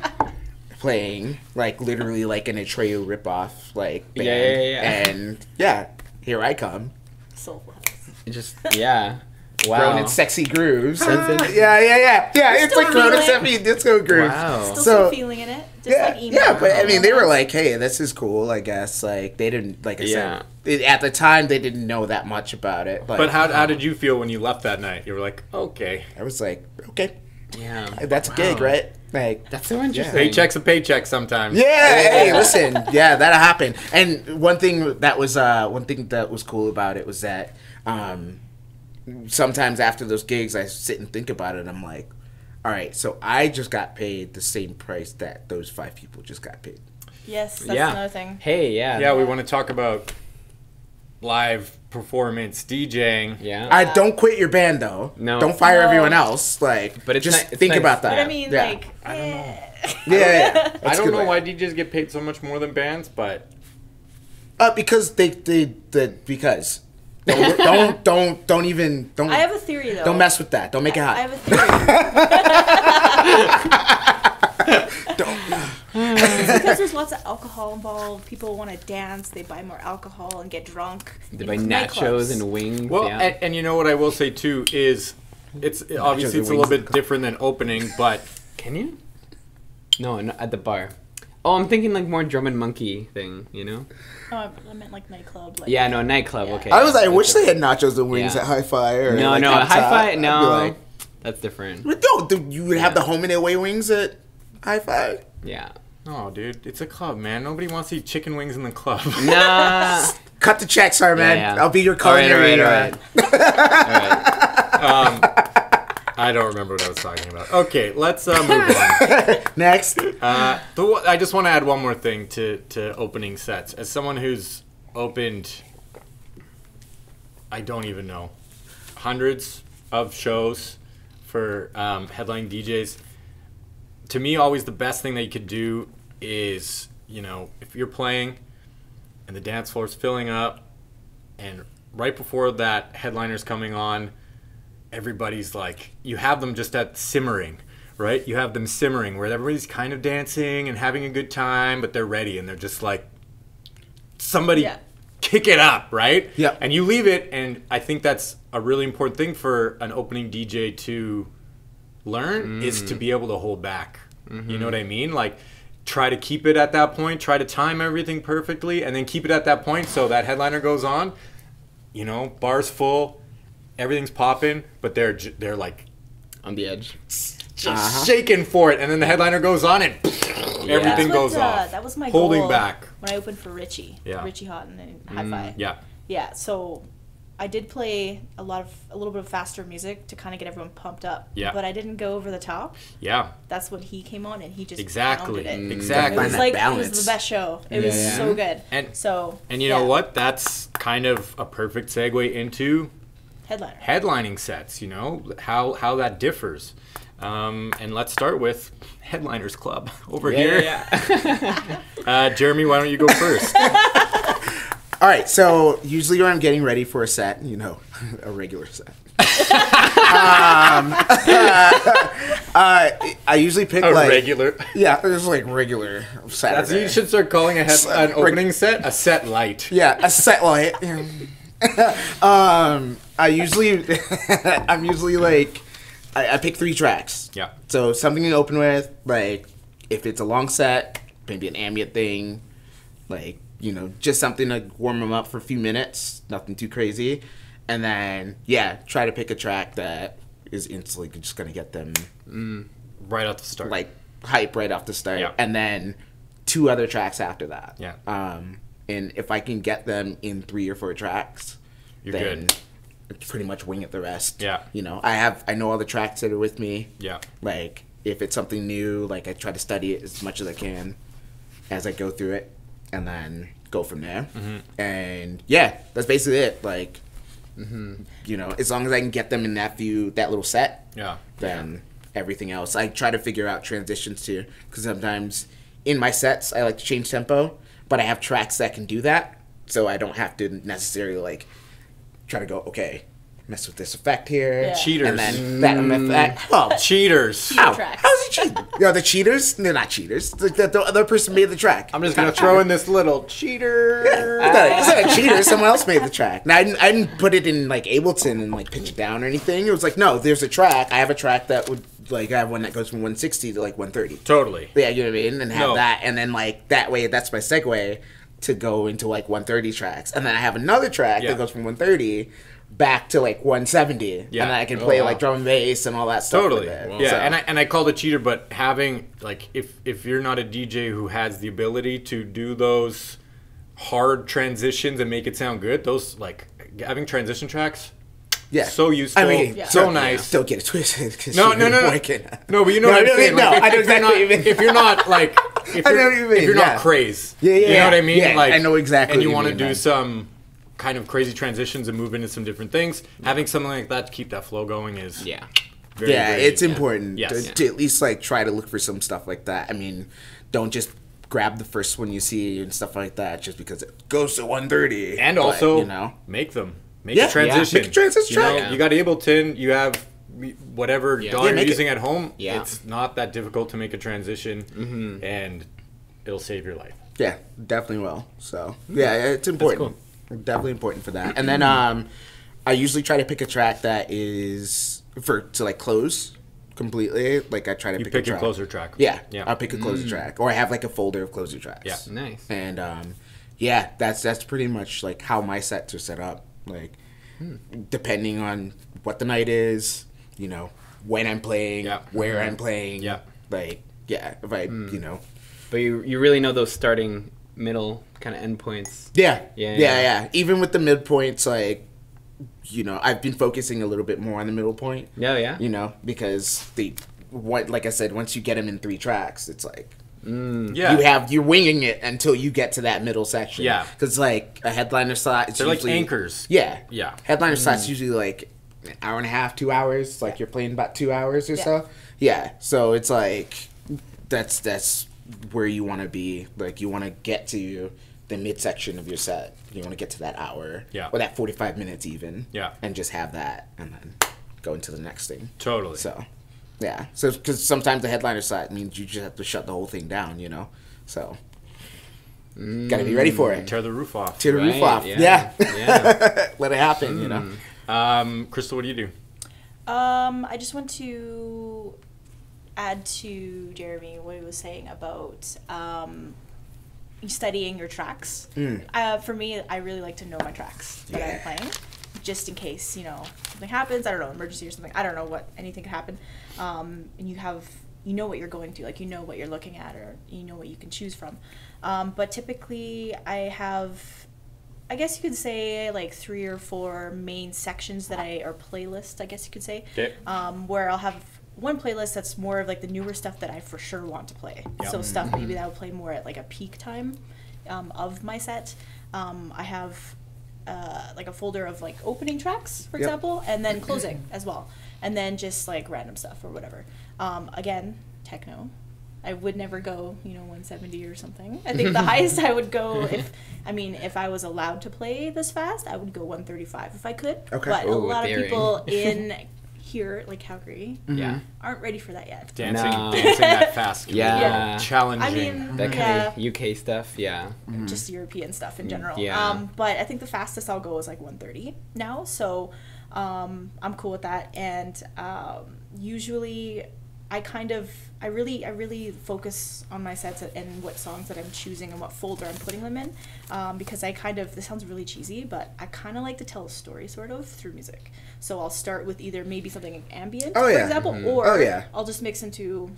S4: playing literally like an Atreyu ripoff band.
S2: Yeah.
S4: And yeah, here I come.
S3: Soulful House.
S2: Just yeah.
S4: Grown
S2: Wow.
S4: in sexy grooves.
S2: Something-
S4: Yeah. It's
S3: still
S4: like grown in
S3: feeling-
S4: sexy disco grooves.
S2: Wow.
S3: Still
S4: So-
S3: some feeling in it. Just
S4: Yeah,
S3: like emo.
S4: yeah, but I mean, they were
S3: Emo
S4: like, "Hey, this is cool." I guess like they didn't, like I
S2: Yeah.
S4: said, at the time they didn't know that much about it.
S1: But how did you feel when you left that night? You were like, okay.
S4: I was like, "Okay,
S2: Yeah.
S4: that's a gig, right?" Like,
S2: That's so interesting.
S1: Paycheck's a paycheck sometimes.
S4: yeah, hey, listen, yeah, that happened. And one thing that was cool about it was that sometimes after those gigs, I sit and think about it. And I'm like, all right, so I just got paid the same price that those 5 people just got paid.
S3: Yes, that's
S2: Yeah.
S3: another thing.
S2: Hey, yeah.
S1: Yeah, we want to talk about live performance DJing.
S2: Yeah.
S4: I don't quit your band though.
S2: No.
S4: Don't fire
S3: No.
S4: everyone else. Like,
S2: But it's
S4: just
S2: ni- it's
S4: think
S2: nice.
S4: about that.
S3: But I mean,
S4: Yeah.
S3: like,
S1: I don't know.
S4: Yeah.
S1: I
S4: That's a
S1: don't
S4: good
S1: know
S4: way.
S1: why DJs get paid so much more than bands, but
S4: Because because don't even
S3: I have a theory though.
S4: don't mess with that. Don't make it hot.
S3: I have a theory. It's because there's lots of alcohol involved. People want to dance. They buy more alcohol and get drunk.
S2: They buy
S3: It's
S2: nachos
S3: nightclubs.
S2: and wings.
S1: well,
S2: yeah.
S1: and you know what I will say too is, it's obviously
S4: and
S1: it's a little
S4: wings.
S1: bit different than opening, but
S2: Can you? No, at the bar. Oh, I'm thinking like more drum and monkey thing, you know?
S3: Oh, I meant like nightclub. Like,
S2: Yeah, no, nightclub,
S3: Yeah.
S2: okay.
S4: I was like, I
S2: That's
S4: wish
S2: it.
S4: they had nachos and wings
S2: Yeah.
S4: at Hi-Fi. Or
S2: No,
S4: like
S2: no,
S4: Habitat.
S2: Hi-Fi,
S4: I'd be
S2: no.
S4: like,
S2: That's different.
S4: no, you would have the home and away wings at Hi-Fi.
S2: Yeah.
S1: no, dude, it's a club, man. Nobody wants to eat chicken wings in the club.
S2: Nah.
S4: Cut the check, sorry, man.
S2: Yeah.
S4: I'll be your
S2: All right,
S4: culinary.
S2: all right. All right.
S1: I don't remember what I was talking about. Okay, let's move on.
S4: Next.
S1: I just want to add one more thing to opening sets. As someone who's opened, I don't even know, hundreds of shows for headline DJs, to me, always the best thing that you could do is, if you're playing and the dance floor's filling up, and right before that headliner's coming on, everybody's like, you have them just at simmering, right? You have them simmering where everybody's kind of dancing and having a good time, but they're ready and they're just like, somebody
S3: Yeah.
S1: kick it up, right?
S4: Yeah.
S1: And you leave it, and I think that's a really important thing for an opening DJ to learn is to be able to hold back. You know what I mean? Like, try to keep it at that point, try to time everything perfectly, and then keep it at that point so that headliner goes on, bar's full, everything's popping, but they're like
S2: On the edge.
S1: just shaking for it, and then the headliner goes on and everything
S3: That's
S1: goes
S3: what,
S1: off.
S3: That was my
S1: Holding
S3: goal
S1: back.
S3: when I opened for Richie.
S1: Yeah.
S3: Richie Houghton and Hi-Fi.
S1: Yeah.
S3: Yeah, so I did play a little bit of faster music to kind of get everyone pumped up.
S1: Yeah.
S3: But I didn't go over the top.
S1: Yeah.
S3: That's when he came on and he just
S1: Exactly.
S3: pounded it.
S1: Exactly.
S3: It was
S4: Find that
S3: like
S4: balance.
S3: it was the best show. It was
S2: Yeah.
S3: so good.
S1: And you know what? That's kind of a perfect segue into
S3: Headliner.
S1: headlining sets, how that differs. And let's start with Headliners Club over here. Jeremy, why don't you go first?
S4: All right, so usually when I'm getting ready for a set, a regular set, I usually pick
S1: regular.
S4: Yeah, it's like regular Saturday.
S1: You should start calling an opening set a set light.
S4: Yeah, a set light. I'm usually like, I pick 3 tracks.
S1: Yeah.
S4: So something to open with, like if it's a long set, maybe an ambient thing, like, just something to warm them up for a few minutes, nothing too crazy. And then, try to pick a track that is instantly just going to get them
S1: Right off the start.
S4: like hype right off the start.
S1: Yeah.
S4: And then 2 other tracks after that.
S1: Yeah.
S4: And if I can get them in 3 or 4 tracks,
S1: You're
S4: then
S1: good.
S4: pretty much wing it the rest.
S1: Yeah.
S4: I know all the tracks that are with me.
S1: Yeah.
S4: Like, if it's something new, like, I try to study it as much as I can as I go through it, and then go from there.
S1: Mm-hmm.
S4: And, that's basically it. Like, as long as I can get them in that little set,
S1: Yeah.
S4: then everything else. I try to figure out transitions, too, because sometimes in my sets, I like to change tempo, but I have tracks that can do that, so I don't have to necessarily, like, try to go, okay, mess with this effect here.
S3: Yeah.
S1: Cheaters.
S4: And then that effect. Oh,
S1: Cheaters.
S3: Cheater tracks.
S4: how's it cheating? The cheaters? They're not cheaters. The other person made the track.
S1: I'm just going to throw in this little cheater.
S4: It's not a cheater. Someone else made the track. Now, I didn't put it in, like, Ableton and, like, pitch it down or anything. It was like, no, there's a track. I have a track that would, like, I have one that goes from 160 to, like, 130.
S1: Totally.
S4: Yeah, you know what I mean? And have
S1: No.
S4: that. And then, like, that way, that's my segue to go into, like, 130 tracks. And then I have another track
S1: Yeah.
S4: that goes from 130 back to, like, 170.
S1: Yeah.
S4: And then I can play,
S2: wow.
S4: like, drum and bass and all that stuff.
S1: Totally.
S4: With it.
S1: Yeah,
S4: So-
S1: and I called it cheater, but having, like, if you're not a DJ who has the ability to do those hard transitions and make it sound good, those, like, having transition tracks,
S4: yeah.
S1: so useful, so nice.
S4: Don't get it twisted. 'Cause
S1: No,
S4: you're
S1: no, no, no.
S4: working.
S1: No, but you know
S4: No,
S1: what I'm
S4: no,
S1: saying.
S4: no,
S1: Like,
S4: I know exactly what you mean.
S1: If you're not, like, if
S4: I know
S1: you're,
S4: what you mean,
S1: if you're
S4: yeah.
S1: not craze,
S4: Yeah,
S1: you know what I mean?
S4: yeah,
S1: Like,
S4: I know exactly
S1: And you
S4: what you
S1: want to
S4: mean,
S1: do
S4: man.
S1: some kind of crazy transitions and move into some different things. Having something like that to keep that flow going is very, very,
S4: it's important
S1: Yes.
S4: to at least, like, try to look for some stuff like that. I mean, don't just grab the first one you see and stuff like that just because it goes to 130.
S1: And
S4: But,
S1: also, make them. Make
S4: Yeah,
S1: a transition.
S4: make a transition
S1: You know,
S4: track.
S1: you got Ableton, you have whatever DAW
S4: Yeah,
S1: you're
S4: make it.
S1: using at home.
S2: Yeah.
S1: It's not that difficult to make a transition, and it'll save your life.
S4: Yeah, definitely will. So, yeah, it's important. Definitely important for that. And then I usually try to pick a track that is to like close completely. Like, I try to
S1: You
S4: pick
S1: pick
S4: a
S1: your
S4: track.
S1: closer track.
S4: Yeah,
S1: Yeah.
S4: I'll pick a closer track, or I have like a folder of closer tracks.
S1: Yeah.
S2: Nice.
S4: And yeah, that's pretty much like how my sets are set up. Like, depending on what the night is, when I'm playing,
S1: Yeah.
S4: where I'm playing.
S1: Yeah.
S4: Like, yeah, if I,
S2: But you really know those starting, middle, kind of end points.
S4: Yeah.
S2: Yeah,
S4: Yeah,
S2: yeah.
S4: yeah. Even with the midpoints, like, I've been focusing a little bit more on the middle point.
S2: Yeah, yeah.
S4: Because like I said, once you get them in 3 tracks, it's like
S1: Yeah.
S4: you're winging it until you get to that middle section.
S1: Yeah.
S4: Because, like, a headliner slot, it's
S1: They're like
S4: usually
S1: anchors.
S4: Yeah.
S1: Yeah.
S4: Headliner slot's usually like an hour and a half, 2 hours. Like, you're playing about 2 hours or so. Yeah. So it's like that's where you want to be. Like, you want to get to the midsection of your set. You want to get to that hour.
S1: Yeah.
S4: Or that 45 minutes even.
S1: Yeah.
S4: And just have that and then go into the next thing.
S1: Totally.
S4: So, yeah. So, because sometimes the headliner slot means you just have to shut the whole thing down, So, gotta be ready for it.
S1: Tear the roof off.
S4: Tear the roof
S2: Right,
S4: off.
S2: yeah.
S4: Yeah. Let it happen,
S1: Crystal, what do you do?
S3: I just want to add to Jeremy what he was saying about studying your tracks. For me, I really like to know my tracks that I'm playing, just in case something happens. I don't know, emergency or something. I don't know what anything could happen. And you know what you're going to, like, you know what you're looking at, or you know what you can choose from. But typically, I have I guess you could say like 3 or 4 main sections that or playlists, I guess you could say.
S1: Okay.
S3: Where I'll have one playlist that's more of like the newer stuff that I for sure want to play.
S1: Yep.
S3: So stuff maybe that I'll play more at like a peak time of my set. I have like a folder of like opening tracks, for example, and then closing as well. And then just like random stuff or whatever. Again, techno. I would never go, 170 or something. I think the highest I would go if I was allowed to play this fast, I would go 135 if I could.
S4: Okay.
S3: But a lot
S2: daring.
S3: of people in here, like Calgary, aren't ready for that yet.
S1: Dancing,
S2: No.
S1: dancing that fast. Can be
S2: Yeah.
S1: challenging.
S3: I mean,
S2: That kind of UK stuff,
S3: just European stuff in general.
S2: Yeah.
S3: But I think the fastest I'll go is like 130 now, so I'm cool with that. And usually I really focus on my sets and what songs that I'm choosing and what folder I'm putting them in, because this sounds really cheesy, but I kind of like to tell a story sort of through music. So I'll start with either maybe something ambient, for example, or I'll just mix into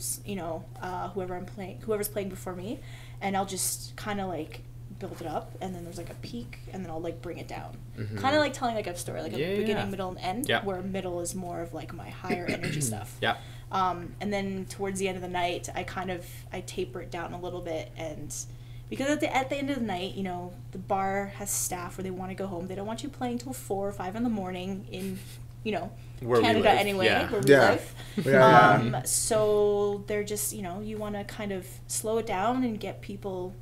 S3: whoever's playing before me, and I'll just kind of like build it up, and then there's like a peak, and then I'll like bring it down, kind of like telling like a story, like a beginning, middle, and end, where middle is more of like my higher energy stuff.
S1: Yeah.
S3: And then towards the end of the night, I taper it down a little bit, and because at the end of the night, the bar has staff where they want to go home. They don't want you playing till 4 or 5 in the morning in,
S1: Where we
S3: Canada
S1: live.
S3: anyway,
S1: Yeah.
S3: where we
S4: Yeah.
S3: live. So they're just, you want to kind of slow it down and get people,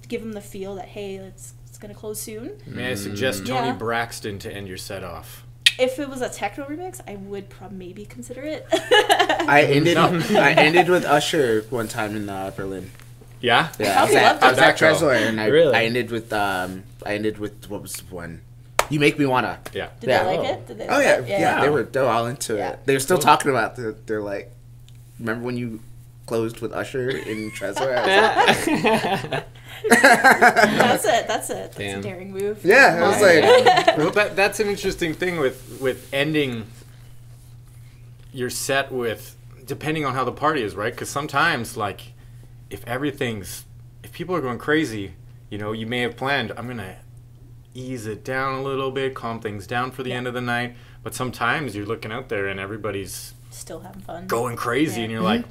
S3: give them the feel that, hey, it's going to close soon.
S1: May I suggest Tony
S3: Yeah.
S1: Braxton to end your set off?
S3: If it was a techno remix, I would maybe consider it.
S4: I ended with Usher one time in Berlin.
S1: Yeah?
S4: Yeah, I was
S3: Probably loved
S4: at
S1: it.
S4: Trezor, and
S2: Really?
S4: I ended with what was the one? You Make Me Wanna.
S1: Yeah.
S3: Did
S4: Yeah.
S3: they like it? Did they
S4: Oh
S3: like
S4: yeah,
S3: it?
S4: yeah, they were all into
S3: Yeah.
S4: it. They were still talking about they're like, remember when you closed with Usher in Trezor? I was like,
S3: That's it. That's a
S2: Damn.
S3: daring move.
S4: yeah, I was like,
S1: Well, that's an interesting thing with ending your set with, depending on how the party is, right? Because sometimes, like, if people are going crazy, you may have planned, I'm going to ease it down a little bit, calm things down for the end of the night. But sometimes you're looking out there and everybody's
S3: Still having fun.
S1: going crazy,
S3: Yeah.
S1: and you're like,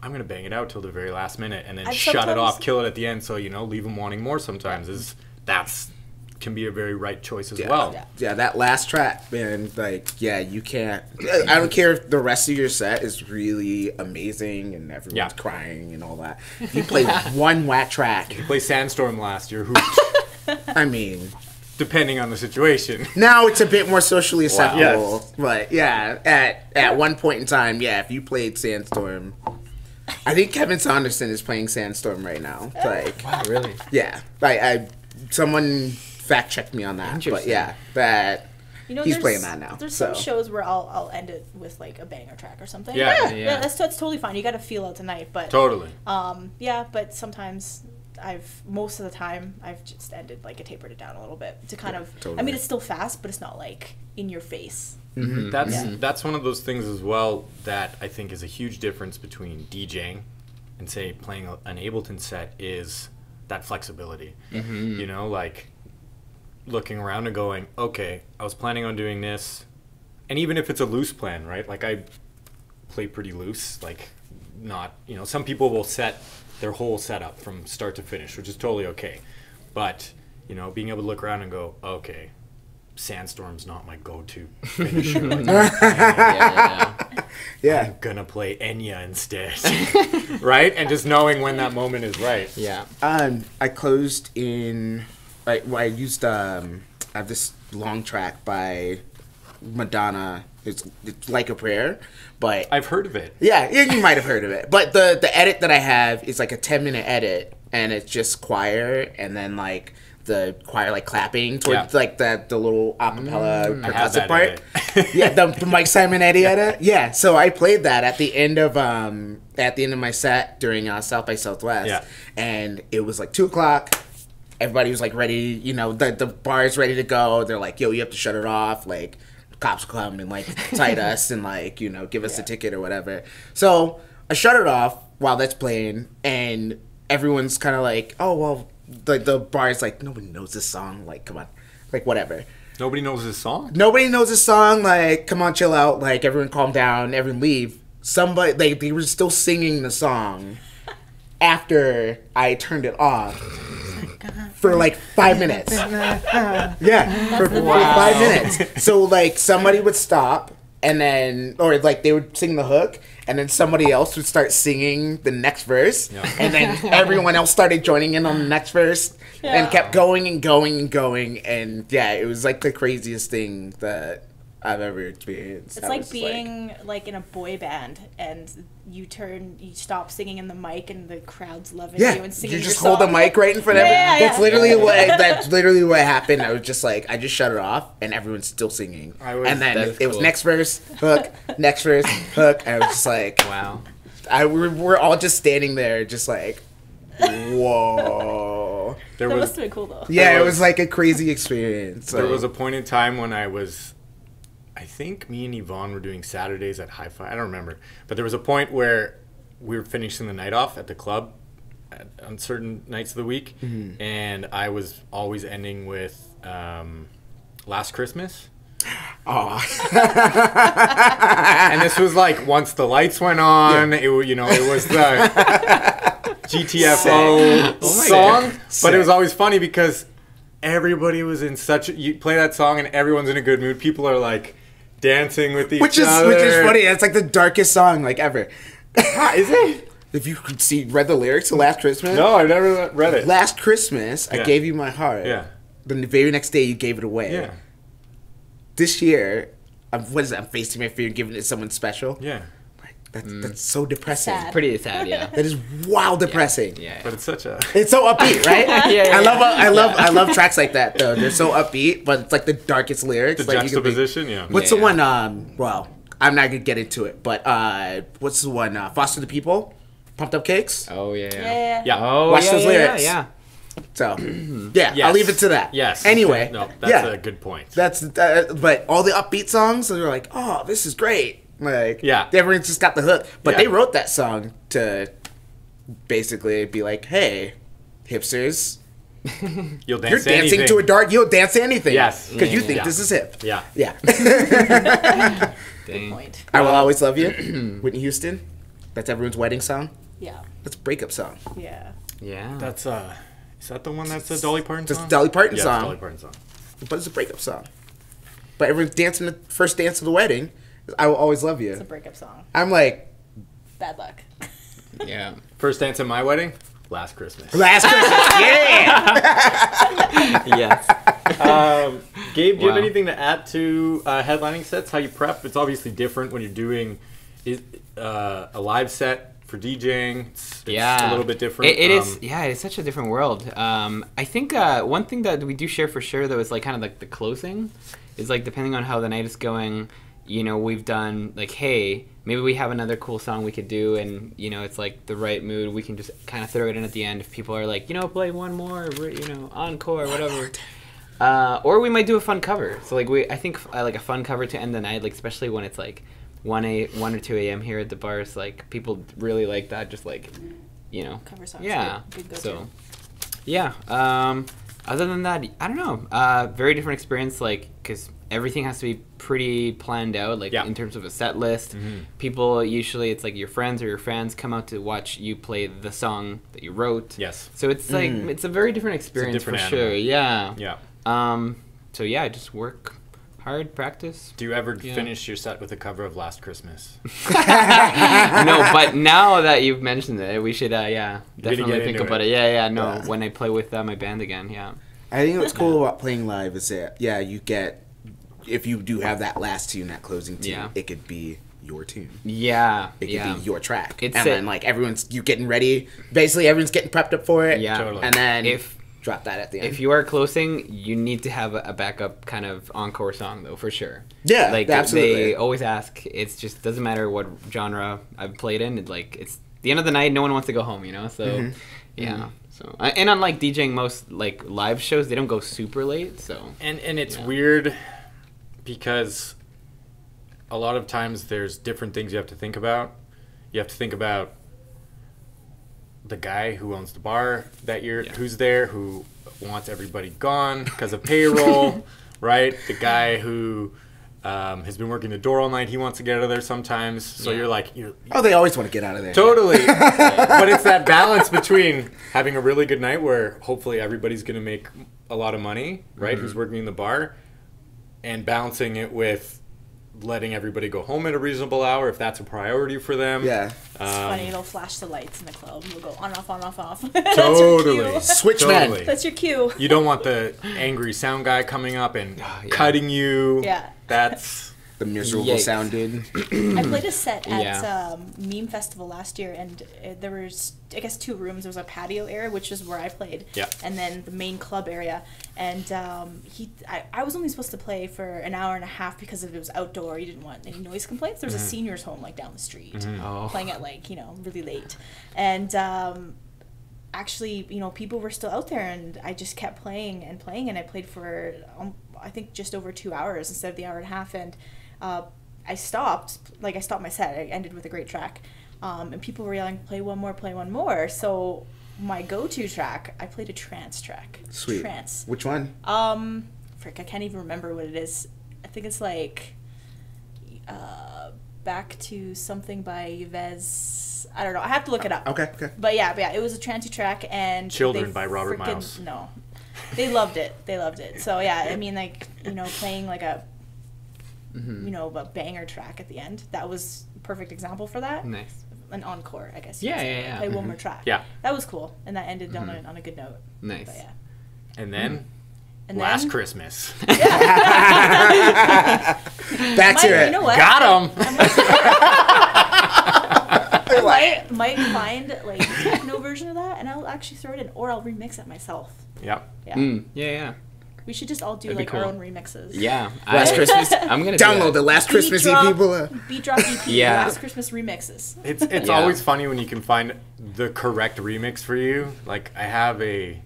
S1: I'm going to bang it out till the very last minute and then
S3: I've
S1: shut it
S3: sometimes-
S1: off, kill it at the end. So, leave them wanting more sometimes. Can be a very right choice as well.
S3: Yeah.
S4: yeah, that last track, man, like, yeah, you can't. I don't care if the rest of your set is really amazing and everyone's crying and all that. If you play one whack track,
S1: You play Sandstorm last year, hooped,
S4: I mean,
S1: depending on the situation.
S4: now it's a bit more socially acceptable.
S1: Yes.
S4: But yeah, at one point in time, yeah, if you played Sandstorm, I think Kevin Saunderson is playing Sandstorm right now. Like,
S2: Wow, really?
S4: yeah, someone fact checked me on that, but
S2: Interesting.
S4: yeah, that he's
S3: there's-
S4: playing that now.
S3: There's
S4: so.
S3: some shows where I'll end it with like a banger track or something.
S1: Yeah.
S2: Yeah.
S3: That's totally fine. You got to feel out the night, but
S1: Totally.
S3: but sometimes most of the time I've just ended like I tapered it down a little bit to kind of. I
S4: totally.
S3: mean, it's still fast, but it's not like in your face.
S1: That's one of those things as well that I think is a huge difference between DJing and say playing an Ableton set is that flexibility. Like looking around and going, okay, I was planning on doing this, and even if it's a loose plan, right? Like I play pretty loose, like not, some people will set their whole setup from start to finish, which is totally okay. But, being able to look around and go, okay, Sandstorm's not my go-to finisher.
S4: Yeah.
S1: I'm gonna play Enya instead, right? And just knowing when that moment is right.
S2: Yeah.
S4: I closed in. I used. I have this long track by Madonna. It's like a prayer, but
S1: I've heard of it.
S4: yeah, you might have heard of it. But the edit that I have is like a 10-minute edit, and it's just choir, and then like the choir like clapping towards like the little acapella
S1: I have
S4: percussive
S1: that
S4: part.
S1: edit.
S4: Yeah, the Mike Simon Eddie edit. Yeah, so I played that at the end of my set during South by Southwest.
S1: Yeah.
S4: And it was like 2:00. Everybody was like ready, the bar is ready to go. They're like, yo, you have to shut it off. Like, cops come and like cite us and like, give us a ticket or whatever. So I shut it off while that's playing, and everyone's kind of like, oh, well, like the bar is like, nobody knows this song. Like, come on, like whatever.
S1: Nobody knows this song?
S4: Nobody knows this song. Like, come on, chill out. Like, everyone calm down. Everyone leave. Somebody, like, they were still singing the song after I turned it off for like 5 minutes. Yeah, for 5 minutes. So, like, somebody would stop and then, or like they would sing the hook, and then somebody else would start singing the next verse, and then everyone else started joining in on the next verse, and kept going and going and going, and yeah, it was like the craziest thing that I've ever experienced.
S3: It's like being like in a boy band and you stop singing in the mic and the crowd's loving you and singing
S4: you just
S3: your
S4: hold the
S3: song.
S4: mic right in front of
S3: Yeah,
S4: That's literally what happened. I was just like, I just shut it off and everyone's still singing. And then it was next verse, hook, next verse, hook, and I was just like,
S2: wow.
S4: We're all just standing there just like, whoa.
S3: That must have been cool though.
S4: Yeah, it was like a crazy experience.
S1: There was a point in time when I think me and Yvonne were doing Saturdays at Hi-Fi. I don't remember. But there was a point where we were finishing the night off at the club on certain nights of the week. Mm-hmm. And I was always ending with Last Christmas.
S4: Oh.
S1: And this was like once the lights went on, it was the GTFO song. But it was always funny because everybody was in you play that song and everyone's in a good mood. People are like dancing with each other.
S4: Which is funny. It's like the darkest song like ever.
S1: Is it?
S4: If you could read the lyrics to Last Christmas.
S1: No, I've never read it.
S4: Last Christmas, I gave you my heart.
S1: Yeah.
S4: Then the very next day, you gave it away.
S1: Yeah.
S4: This year, I'm facing my fear and giving it to someone special.
S1: Yeah.
S4: That's so depressing.
S3: Sad.
S2: Pretty sad, yeah.
S4: That is wild depressing.
S2: Yeah.
S1: But it's such a...
S4: It's so upbeat, right?
S2: Yeah.
S4: I love tracks like that though. They're so upbeat, but it's like the darkest lyrics.
S1: The
S4: like
S1: juxtaposition, yeah.
S4: What's the one? Well, I'm not gonna get into it, but what's the one? Foster the People, Pumped Up Cakes.
S2: Oh yeah.
S1: Yeah.
S2: Oh,
S4: Watch those lyrics.
S2: Yeah.
S4: So, yeah,
S1: Yes.
S4: I'll leave it to that.
S1: Yes.
S4: Anyway,
S1: No, that's a good point.
S4: That's but all the upbeat songs, they're like, oh, this is great. Like, everyone's just got the hook. But they wrote that song to basically be like, hey, hipsters,
S1: You're
S4: dancing to a dark. You'll dance to anything.
S1: Yes.
S4: Because you think this is hip.
S1: Yeah.
S4: Yeah.
S3: Good point.
S4: I Will Always Love You, Whitney Houston. That's everyone's wedding song.
S3: Yeah.
S4: That's a breakup song.
S3: Yeah.
S2: Yeah.
S1: That's is that the one that's a Dolly Parton song?
S4: That's a Dolly Parton
S1: Yeah,
S4: song.
S1: it's a Dolly Parton song.
S4: But it's a breakup song. But everyone's dancing the first dance of the wedding. I Will Always Love You.
S3: It's a breakup song.
S4: I'm like,
S3: Bad luck.
S2: Yeah.
S1: First dance at my wedding? Last Christmas.
S4: Last Christmas. Yeah.
S2: Yes.
S1: Gabe, do you have anything to add to headlining sets? How you prep? It's obviously different when you're doing a live set for DJing. It's a little bit different.
S2: It is. Yeah, it's such a different world. I think one thing that we do share for sure, though, is like kind of like the closing. Is like depending on how the night is going. You know, we've done like, hey, maybe we have another cool song we could do, and you know, it's like the right mood. We can just kind of throw it in at the end if people are like, play one more, encore, whatever. Or we might do a fun cover. So like I think like a fun cover to end the night, like especially when it's like 1 or 2 a.m. here at the bars. Like people really like that. Just like,
S3: cover songs.
S2: Yeah.
S3: Good go-to.
S2: So yeah. Other than that, I don't know. Very different experience. Like because everything has to be pretty planned out, like in terms of a set list. Mm-hmm. People usually, it's like your friends or your fans come out to watch you play the song that you wrote.
S1: Yes.
S2: So it's like it's a very different experience for sure. Yeah.
S1: Yeah.
S2: So yeah, I just work hard, practice.
S1: Do you ever finish your set with a cover of Last Christmas?
S2: No, but now that you've mentioned it, we should definitely think about it. Yeah. No, when I play with my band again, yeah.
S4: I think what's cool about playing live is that you get, if you do have that last tune, that closing tune, it could be your tune.
S2: Yeah.
S4: It could be your track.
S2: It's
S4: then like you're getting ready. Basically everyone's getting prepped up for it.
S2: Yeah.
S1: Totally.
S4: And then drop that at the end.
S2: If you are closing, you need to have a backup kind of encore song though, for sure.
S4: Yeah,
S2: like
S4: absolutely.
S2: They always ask. It's just doesn't matter what genre I've played in. It's the end of the night. No one wants to go home, So yeah. So and unlike DJing most like live shows, they don't go super late. So
S1: and it's weird because a lot of times there's different things you have to think about. You have to think about the guy who owns the bar that who's there, who wants everybody gone because of payroll, right? The guy who has been working the door all night, he wants to get out of there sometimes. So you're like,
S4: they always want to get out of there.
S1: Totally. But it's that balance between having a really good night where hopefully everybody's going to make a lot of money, right? Who's working in the bar, and balancing it with letting everybody go home at a reasonable hour if that's a priority for them.
S4: Yeah.
S3: It's funny, they'll flash the lights in the club and we'll go on, off, on, off, off.
S1: Totally.
S3: That's
S4: Switch
S1: totally.
S4: man.
S3: That's your cue.
S1: You don't want the angry sound guy coming up and cutting you.
S3: Yeah.
S1: That's
S4: the miserable sound dude.
S3: I played a set at Meme Festival last year, and there was, I guess, 2 rooms. There was a patio area, which is where I played, and then the main club area. And I was only supposed to play for an hour and a half because it was outdoor. You didn't want any noise complaints. There was a seniors home like down the street, playing at like really late, and actually people were still out there, and I just kept playing and playing, and I played for I think just over 2 hours instead of the hour and a half, and I stopped my set. I ended with a great track, and people were yelling, play one more. So my go-to track, I played a trance track.
S4: Sweet.
S3: Trance.
S4: Which one?
S3: Frick, I can't even remember what it is. I think it's like Back to Something by Yves. I don't know. I have to look it up.
S4: Okay.
S3: But yeah, it was a trancey track, and
S1: Children by Robert Miles.
S3: No. They loved it. So yeah, I mean, like, playing like a a banger track at the end. That was a perfect example for that.
S2: Nice.
S3: An encore, I guess.
S2: Yeah.
S3: Play one more track.
S1: Yeah.
S3: That was cool, and that ended on a good note.
S2: Nice.
S3: But yeah.
S1: And then
S3: And
S1: Last
S3: then,
S1: Christmas.
S4: Back to it.
S3: You know what?
S1: Got him.
S3: Might find like a techno version of that, and I'll actually throw it in, or I'll remix it myself.
S1: Yep.
S3: Yeah.
S2: Yeah.
S3: We should just all do
S2: That'd be
S3: like
S2: cool.
S3: our own remixes.
S2: Yeah.
S4: Last Christmas.
S2: I'm gonna
S4: Download the Last Christmas people.
S3: Beat Drop EP.
S2: Yeah.
S3: Last Christmas remixes.
S1: It's always funny when you can find the correct remix for you. Like I have a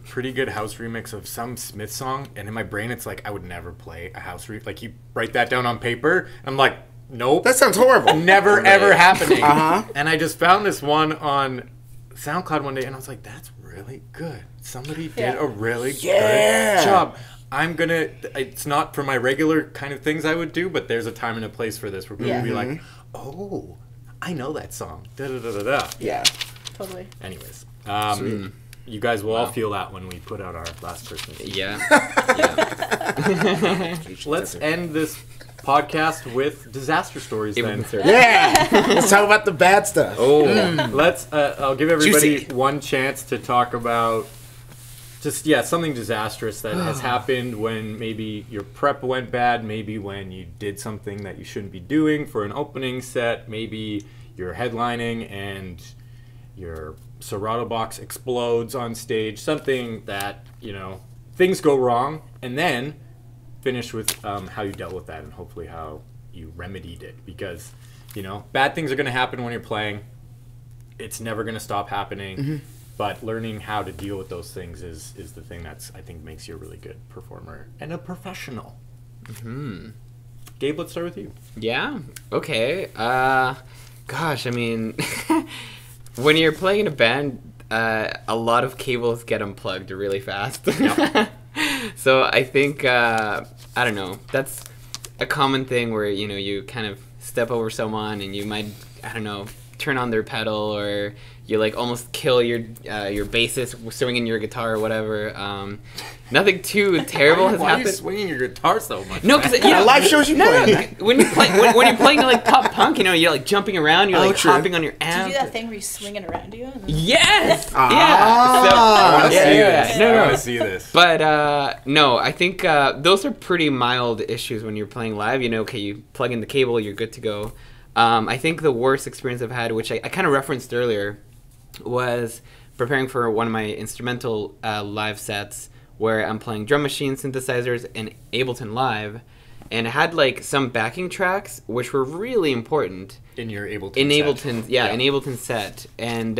S1: pretty good house remix of some Smith song, and in my brain it's like I would never play a house remix. Like you write that down on paper, and I'm like, nope.
S4: That sounds horrible.
S1: Never ever happening.
S4: Uh-huh.
S1: And I just found this one on SoundCloud one day, and I was like, that's really good. Somebody did a really good job. It's not for my regular kind of things I would do, but there's a time and a place for this where people will be like, oh, I know that song. Da da da da da.
S4: Yeah.
S3: Totally.
S1: Anyways, you guys will all feel that when we put out our Last Christmas.
S2: Yeah.
S1: Let's end this podcast with disaster stories then.
S4: Yeah. Let's talk about the bad stuff.
S1: Oh, let's. I'll give everybody
S4: Juicy.
S1: one chance to talk about something disastrous that has happened when maybe your prep went bad, maybe when you did something that you shouldn't be doing for an opening set, maybe you're headlining and your Serato box explodes on stage, something that, things go wrong, and then finish with how you dealt with that and hopefully how you remedied it, because bad things are going to happen when you're playing. It's never going to stop happening, but learning how to deal with those things is the thing that's, I think, makes you a really good performer and a professional. Gabe, let's start with you.
S2: Yeah. Okay. Gosh, I mean, when you're playing in a band, a lot of cables get unplugged really fast. So I think, I don't know, that's a common thing where, you kind of step over someone and you might, I don't know, turn on their pedal, or you like almost kill your bassist swinging your guitar or whatever. Nothing too terrible has
S1: Why are you
S2: happened.
S1: swinging your guitar so much?
S2: No, because
S4: Live shows you play.
S2: when you're playing like pop punk, you're like jumping around, you're like
S4: true.
S2: hopping on your
S3: Do
S2: amp.
S3: you do that thing where you swing it around you? And then...
S2: Yes.
S1: I
S2: Yeah.
S1: want to see
S2: yeah.
S1: this.
S2: No,
S1: I
S2: no.
S1: want to see this.
S2: But no, I think those are pretty mild issues when you're playing live. Okay, you plug in the cable, you're good to go. I think the worst experience I've had, which I kind of referenced earlier, was preparing for one of my instrumental live sets where I'm playing drum machine synthesizers and Ableton Live, and I had like some backing tracks which were really important
S1: In your Ableton
S2: in
S1: set.
S2: Ableton, an Ableton set, and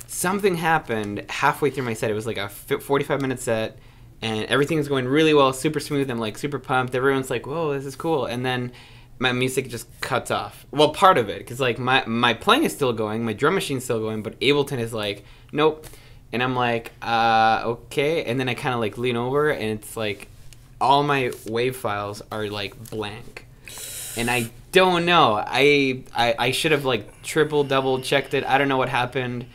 S2: something happened halfway through my set. It was like a 45-minute set, and everything was going really well, super smooth. I'm like super pumped. Everyone's like, "Whoa, this is cool!" And then my music just cuts off. Well, part of it, because like my playing is still going, my drum machine's still going, but Ableton is like, nope. And I'm like, okay. And then I kind of like lean over, and it's like all my wave files are like blank. And I don't know. I should have like double checked it. I don't know what happened.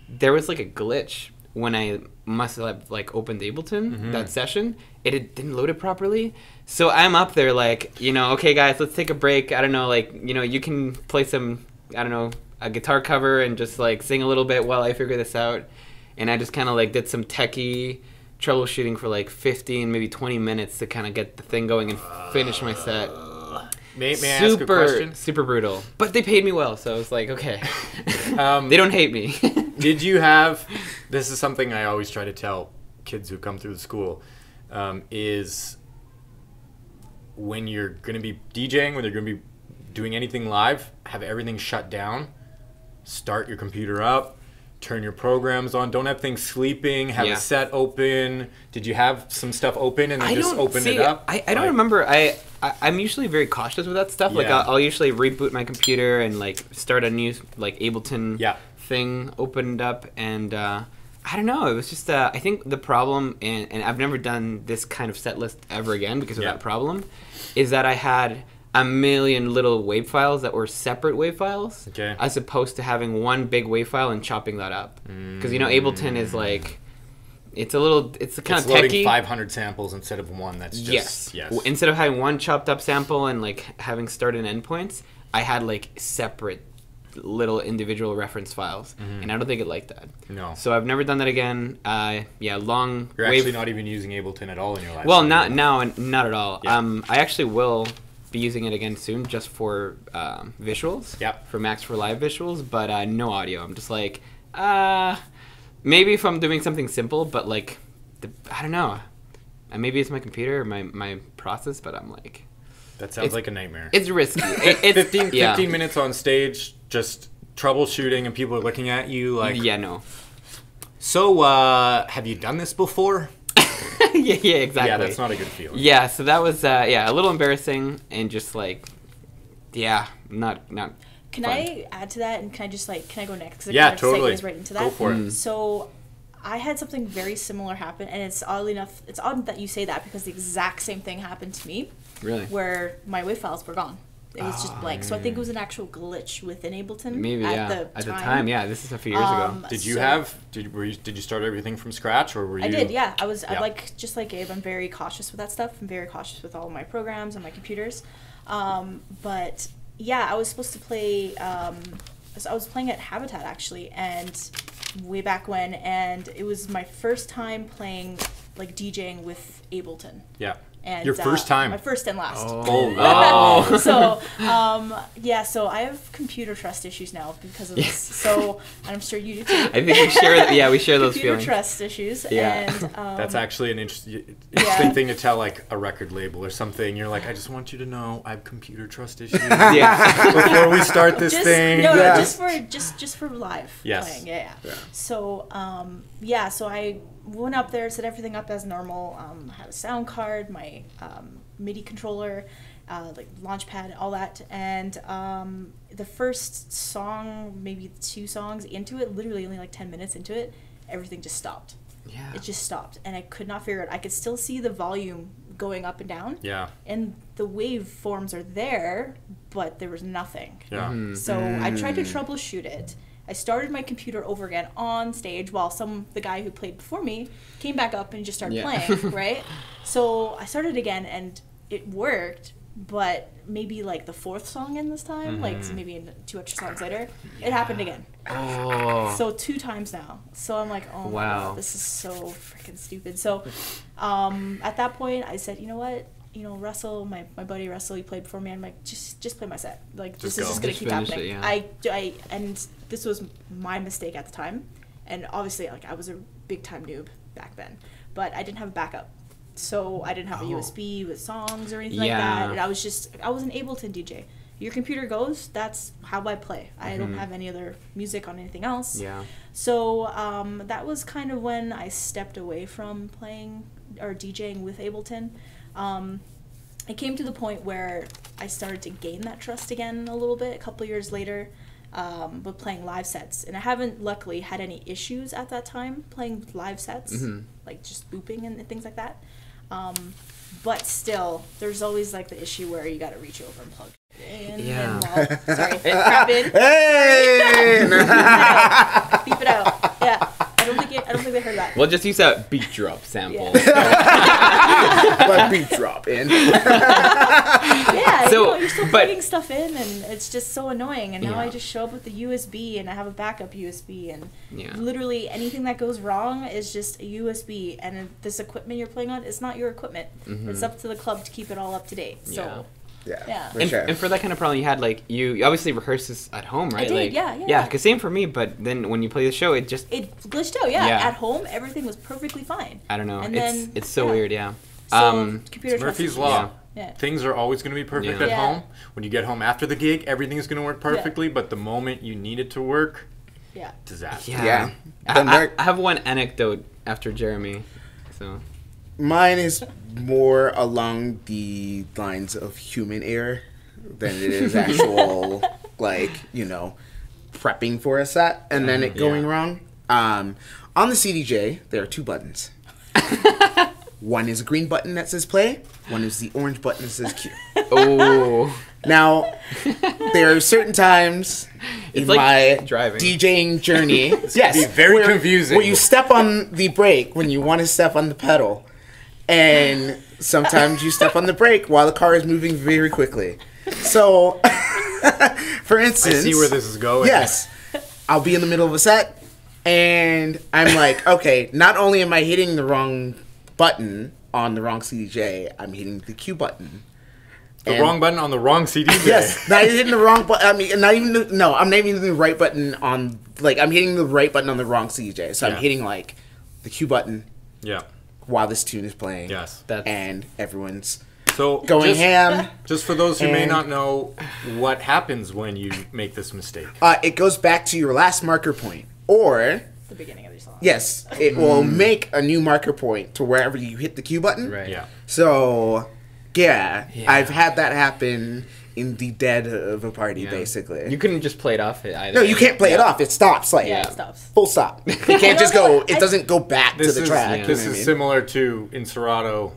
S2: There was like a glitch when I must have like opened Ableton that session. It didn't load it properly. So I'm up there like, you know, okay guys, let's take a break. I don't know, like, you know, you can play some, I don't know, a guitar cover and just like sing a little bit while I figure this out. And I just kind of like did some techie troubleshooting for like 15, maybe 20 minutes to kind of get the thing going and finish my set.
S1: May I ask a question?
S2: Super brutal. But they paid me well, so I was like, okay. They don't hate me.
S1: Did you have, this is something I always try to tell kids who come through the school, is when you're going to be DJing, when you're going to be doing anything live, have everything shut down, start your computer up, turn your programs on, don't have things sleeping, have a set open. Did you have some stuff open and then just open it up?
S2: I don't remember. I'm usually very cautious with that stuff. Like I'll usually reboot my computer and like start a new like Ableton thing opened up, and I don't know. It was just I think the problem, and I've never done this kind of set list ever again because of that problem, is that I had a million little wave files that were separate wave files, as opposed to having one big wave file and chopping that up. Because you know Ableton is like, it's kind of techie.
S1: Loading 500 samples instead of one. That's just yes.
S2: Instead of having one chopped up sample and like having start and end points, I had like separate little individual reference files, and I don't think it liked that.
S1: No.
S2: So I've never done that again. Long.
S1: You're actually not even using Ableton at all in your life.
S2: Well, not now, and not at all. Yeah. I actually will be using it again soon, just for visuals.
S1: Yeah.
S2: For Max for Live visuals, but no audio. I'm just like, maybe if I'm doing something simple, but like, I don't know. Maybe it's my computer or my process, but I'm like,
S1: that sounds like a nightmare.
S2: It's risky.
S1: 15 minutes on stage, just troubleshooting, and people are looking at you like...
S2: Yeah, no.
S1: So, have you done this before?
S2: yeah, exactly.
S1: Yeah, that's not a good feeling.
S2: Yeah, so that was, a little embarrassing, and just like, not
S3: Can
S2: fun.
S3: I add to that, and can I go next? 'Cause it
S1: Yeah,
S3: kind of
S1: totally.
S3: segues right into that.
S1: Go for it.
S3: So I had something very similar happen, and it's odd that you say that, because the exact same thing happened to me.
S2: Really?
S3: Where my WAV files were gone. It was just blank. So I think it was an actual glitch within Ableton.
S2: Maybe,
S3: at
S2: the time, this is a few years ago.
S1: Did you start everything from scratch, or were you?
S3: I did, yeah. I just like Gabe, I'm very cautious with that stuff. I'm very cautious with all my programs and my computers. But yeah, I was supposed to play, I was playing at Habitat actually, and way back when, and it was my first time playing, like DJing with Ableton.
S1: Yeah.
S3: And,
S1: your first time?
S3: My first and last.
S1: Oh.
S3: So, so I have computer trust issues now because of this. So, and I'm sure you do too.
S2: I think we share those
S3: computer
S2: feelings.
S3: trust issues.
S2: Yeah.
S3: And,
S1: that's actually an interesting thing to tell like a record label or something. You're like, I just want you to know I have computer trust issues. Before we start this thing.
S3: No, just for live playing. Yeah. So, so I went up there, set everything up as normal. Had a sound card, my MIDI controller, like Launchpad, all that. And the first song, maybe 2 songs into it, literally only like 10 minutes into it, everything just stopped.
S2: Yeah.
S3: It just stopped, and I could not figure it. I could still see the volume going up and down.
S1: Yeah.
S3: And the waveforms are there, but there was nothing.
S1: Yeah.
S3: So I tried to troubleshoot it. I started my computer over again on stage while the guy who played before me came back up and just started playing, right? So I started again, and it worked, but maybe like the 4th song in this time, like maybe 2 extra songs later, it happened again.
S2: Oh.
S3: So 2 times now. So I'm like, oh my God, this is so freaking stupid. So at that point, I said, you know what? Russell, my buddy Russell, he played before me. I'm like, just play my set. Like, this is just gonna keep happening. And this was my mistake at the time, and obviously, like, I was a big time noob back then, but I didn't have a backup, so I didn't have a USB with songs or anything like that, and I wasn't able to DJ. Your computer goes, that's how I play. I don't have any other music on anything else.
S2: Yeah.
S3: So that was kind of when I stepped away from playing or DJing with Ableton. it came to the point where I started to gain that trust again a little bit a couple years later, with playing live sets. And I haven't luckily had any issues at that time playing live sets, like just looping and things like that. But still, there's always like the issue where you got to reach over and plug it in.
S2: Yeah.
S3: And, well, sorry, crap in.
S4: Hey!
S3: Beep it out. Yeah. I don't think they heard that.
S2: We'll just use that beat drop sample.
S4: Let beat drop in.
S3: Yeah,
S2: So,
S3: you're still
S2: but-
S3: plugging stuff in, and it's just so annoying. And now
S2: Yeah.
S3: I just show up with the USB, and I have a backup USB, and
S2: Yeah.
S3: literally anything that goes wrong is just a USB. And this equipment you're playing on, it's not your equipment. It's up to the club to keep it all up to date. So, Yeah.
S4: For
S2: And,
S4: sure.
S2: and for that kind of problem, you had like you obviously rehearse this at home, right?
S3: did,
S2: like,
S3: yeah.
S2: Yeah, because same for me. But then when you play the show, it just
S3: it glitched out. Yeah.
S2: Yeah.
S3: At home, everything was perfectly fine.
S2: I don't know.
S3: And
S2: It's so
S3: yeah.
S2: weird. Yeah.
S3: So computer
S1: It's Murphy's
S3: trust
S1: Law.
S3: issues. Yeah.
S1: Things are always going to be perfect
S2: Yeah.
S1: at
S3: Yeah.
S1: home. When you get home after the gig, everything's going to work perfectly. But the moment you need it to work,
S3: Yeah.
S1: disaster.
S2: Yeah.
S4: Yeah.
S2: I have one anecdote after Jeremy. So
S4: Mine is more along the lines of human error than it is actual, like, prepping for a set and then it going wrong. On the CDJ, there are two buttons. One is a green button that says play. One is the orange button that says cue.
S2: oh,
S4: Now, there are certain times in
S2: It's like
S4: my
S2: driving.
S4: DJing journey, yes,
S1: be very confusing.
S4: where you step on the brake when you want to step on the pedal, and sometimes you step on the brake while the car is moving very quickly. So, for
S1: I
S4: instance,
S1: see where this is going.
S4: yes, I'll be in the middle of a set, and I'm like, okay, not only am I hitting the wrong button on the wrong CDJ, I'm hitting the cue button.
S1: The wrong button on the wrong CD.
S4: Yes, not hitting the wrong button. I mean, not even I'm not even hitting the right button on, like, I'm hitting the right button on the wrong CJ. So
S1: Yeah.
S4: I'm hitting, like, the cue button
S1: Yeah.
S4: while this tune is playing.
S1: Yes.
S4: And everyone's
S1: So
S4: going ham.
S1: Just for those who may
S4: And-
S1: not know what happens when you make this mistake.
S4: It goes back to your last marker point. Or,
S3: The beginning of your song.
S4: yes, it will make a new marker point to wherever you hit the cue button.
S2: right.
S1: Yeah.
S4: So, yeah,
S2: Yeah.
S4: I've had that happen in the dead of a party,
S2: Yeah.
S4: basically.
S2: You couldn't just play it off it either.
S4: No, you can't play it off. It stops, like,
S3: Yeah, it stops.
S4: full stop. You can't just go, it doesn't go back to
S1: This
S4: the
S1: is
S4: track.
S1: this
S4: you know
S1: is
S4: what I mean?
S1: similar to in Serato.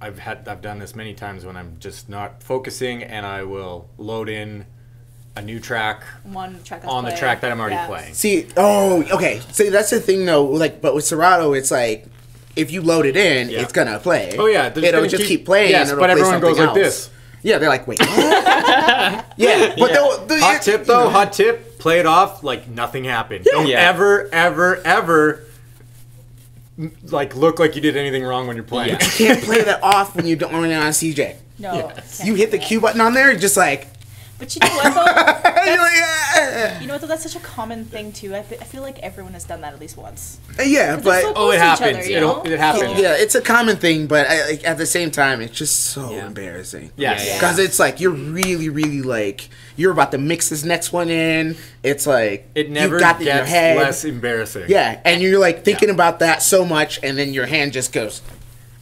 S1: I've done this many times when I'm just not focusing and I will load in a new track
S3: One track that's
S1: on the
S3: playing.
S1: track that I'm already
S3: Yeah.
S1: playing.
S4: See, okay. See, that's the thing, though. Like, but with Serato, it's like if you load it in,
S1: Yeah.
S4: it's gonna play.
S1: Oh yeah, they're
S4: it'll
S1: gonna
S4: just keep playing.
S1: Yes,
S4: and it'll
S1: but
S4: play
S1: everyone goes
S4: something
S1: like
S4: else.
S1: this.
S4: Yeah, they're like, wait. What? Yeah, but
S1: Hot tip though, hot tip. Play it off like nothing happened. Don't
S2: Yeah.
S1: ever like look like you did anything wrong when you're playing.
S2: Yeah.
S4: You can't play that off when you're on CJ.
S3: No.
S1: Yes.
S3: can't
S4: You
S3: do
S4: hit the
S3: that.
S4: cue button on there, you're just like,
S3: But you know what though?
S4: you're like, "Ah."
S3: You know what though? That's such a common thing too. I feel like everyone has done that at least once.
S4: Yeah,
S3: They're
S4: but
S3: so
S1: Oh,
S3: close
S1: it
S3: to each
S1: happens.
S3: other, you know?
S1: It happens.
S4: yeah, it's a common thing. But like, at the same time, it's just so
S2: Yeah.
S4: embarrassing.
S1: Yes.
S2: Yeah.
S4: Because it's like you're really like you're about to mix this next one in. It's like
S1: It never
S4: you got it in your
S1: gets
S4: head.
S1: less embarrassing.
S4: Yeah, and you're like thinking about that so much, and then your hand just goes,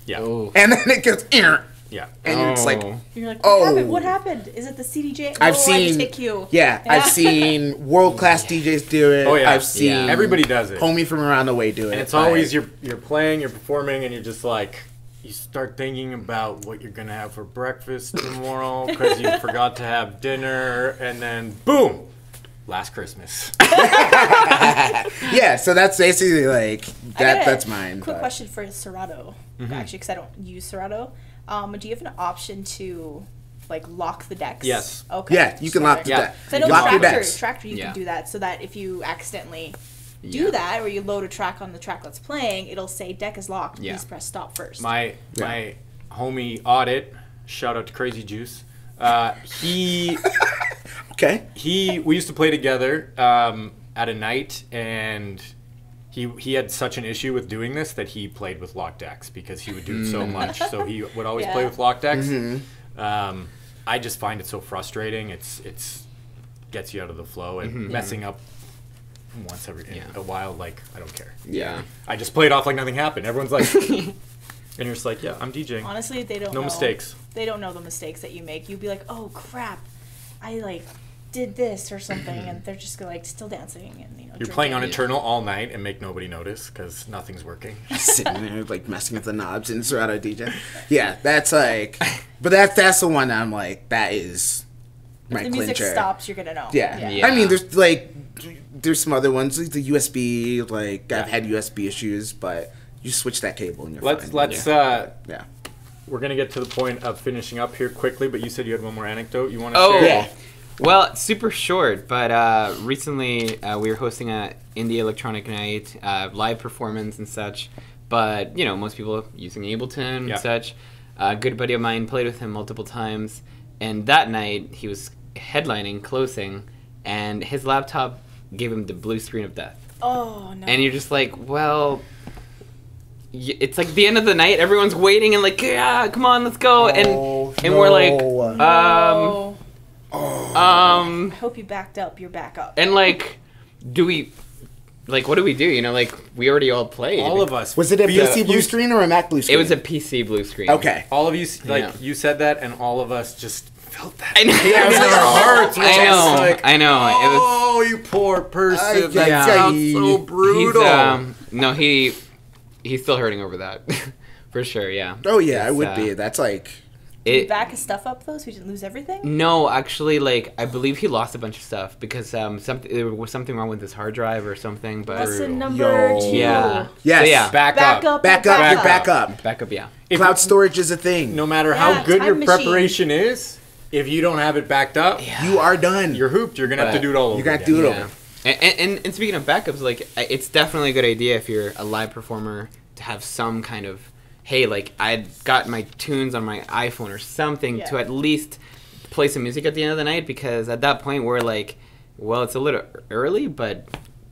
S1: Yeah.
S2: Oh.
S4: and then it goes, "Ear,"
S1: Yeah.
S4: and you're just like,
S2: Oh.
S3: You're like,
S4: Oh.
S3: what happened? What happened? Is it the CDJ?
S4: I've
S3: I just
S4: seen,
S3: hit Q.
S4: yeah, I've seen world class DJs do it.
S1: Oh, yeah.
S4: I've seen
S2: Yeah.
S1: Everybody does it.
S4: homie from around the way do it.
S1: And it's
S4: but-
S1: always you're playing, you're performing, and you're just like, you start thinking about what you're gonna have for breakfast tomorrow because you forgot to have dinner, and then boom, last Christmas.
S4: yeah. So that's basically like
S3: I got a
S4: that's mine.
S3: Quick
S4: but-
S3: question for Serato, actually, because I don't use Serato. Do you have an option to like lock the decks?
S1: Yes.
S3: Okay.
S4: Yeah, you can lock the
S1: Yeah.
S4: deck.
S3: So I know
S4: Lock your
S3: Tractor,
S4: decks.
S3: Tractor, you
S2: Yeah.
S3: can do that so that if you accidentally do
S2: Yeah.
S3: that, or you load a track on the track that's playing, it'll say deck is locked.
S2: Yeah.
S3: Please press stop first.
S1: My homie Audit, shout out to Crazy Juice. He
S4: Okay.
S1: we used to play together at a night, and he had such an issue with doing this that he played with locked decks because he would do it so much. So he would always play
S3: Yeah.
S1: with locked decks.
S4: Mm-hmm.
S1: I just find it so frustrating. It's gets you out of the flow, and messing up once every in a while. Like, I don't care.
S2: Yeah.
S1: I just play it off like nothing happened. Everyone's like, And you're just like, yeah, I'm DJing.
S3: Honestly, they don't
S1: No
S3: know.
S1: mistakes.
S3: They don't know the mistakes that you make. You'd be like, oh crap, I like did this or something, and they're just like still dancing and
S1: You're playing on
S3: drinking.
S1: Eternal all night and make nobody notice because nothing's working.
S4: Sitting there like messing with the knobs and Serato DJ. Yeah, that's like, but that's the one I'm like, that is my
S3: If the music
S4: clincher.
S3: stops, you're gonna know.
S4: Yeah.
S2: Yeah.
S4: I mean, there's some other ones like the USB. Like I've had USB issues, but you switch that cable and you're fine.
S1: Let's.
S4: Yeah.
S1: We're gonna get to the point of finishing up here quickly, but you said you had one more anecdote you want to
S2: Oh,
S1: share.
S4: Yeah.
S2: Well, it's super short, but recently we were hosting a indie electronic night, live performance and such. But most people using Ableton
S1: Yeah.
S2: and such. A good buddy of mine, played with him multiple times, and that night he was headlining, closing, and his laptop gave him the blue screen of death.
S3: Oh no.
S2: And you're just like, well, it's like the end of the night. Everyone's waiting and like, yeah, come on, let's go. And we're like,
S3: No.
S2: I
S3: I hope you backed up. You're back up.
S2: and like, what do we do? Like we already all played.
S1: All of us.
S4: Was it a PC blue
S1: you-
S4: screen or a Mac blue screen?
S2: It was a PC blue screen.
S4: Okay.
S1: All of you,
S2: Yeah.
S1: you said that, and all of us just felt that.
S2: I know.
S1: Yeah, in our hearts. We're
S2: I
S1: just
S2: know.
S1: like,
S2: I know.
S1: Oh, you poor person. That
S2: Yeah.
S1: sounds so brutal.
S2: No, he's still hurting over that, for sure. Yeah.
S4: Oh yeah, I
S2: It's,
S4: would be. That's like.
S3: Did you
S2: It.
S3: back his stuff up though, so he didn't lose everything?
S2: No, actually, I believe he lost a bunch of stuff because there was something wrong with his hard drive or something. But
S3: Lesson number
S4: Yo.
S3: 2.
S2: yeah,
S4: Yes.
S2: So, yeah,
S1: Back
S3: Back
S1: up.
S3: up.
S4: Back up.
S3: Back
S4: You're
S3: up.
S4: back up.
S2: backup. Yeah.
S1: If-
S4: Cloud storage is a thing.
S1: No matter
S3: Yeah,
S1: how good
S3: time
S1: your
S3: machine.
S1: preparation is, if you don't have it backed up,
S4: You are done.
S1: you're hooped. You're gonna have to
S2: But
S1: do it all over.
S4: you got to
S1: again.
S4: do it
S2: Yeah.
S4: over.
S2: And speaking of backups, it's definitely a good idea if you're a live performer to have some kind of, hey, I got my tunes on my iPhone or something to
S3: Yeah.
S2: at least play some music at the end of the night, because at that point we're like, well, it's a little early, but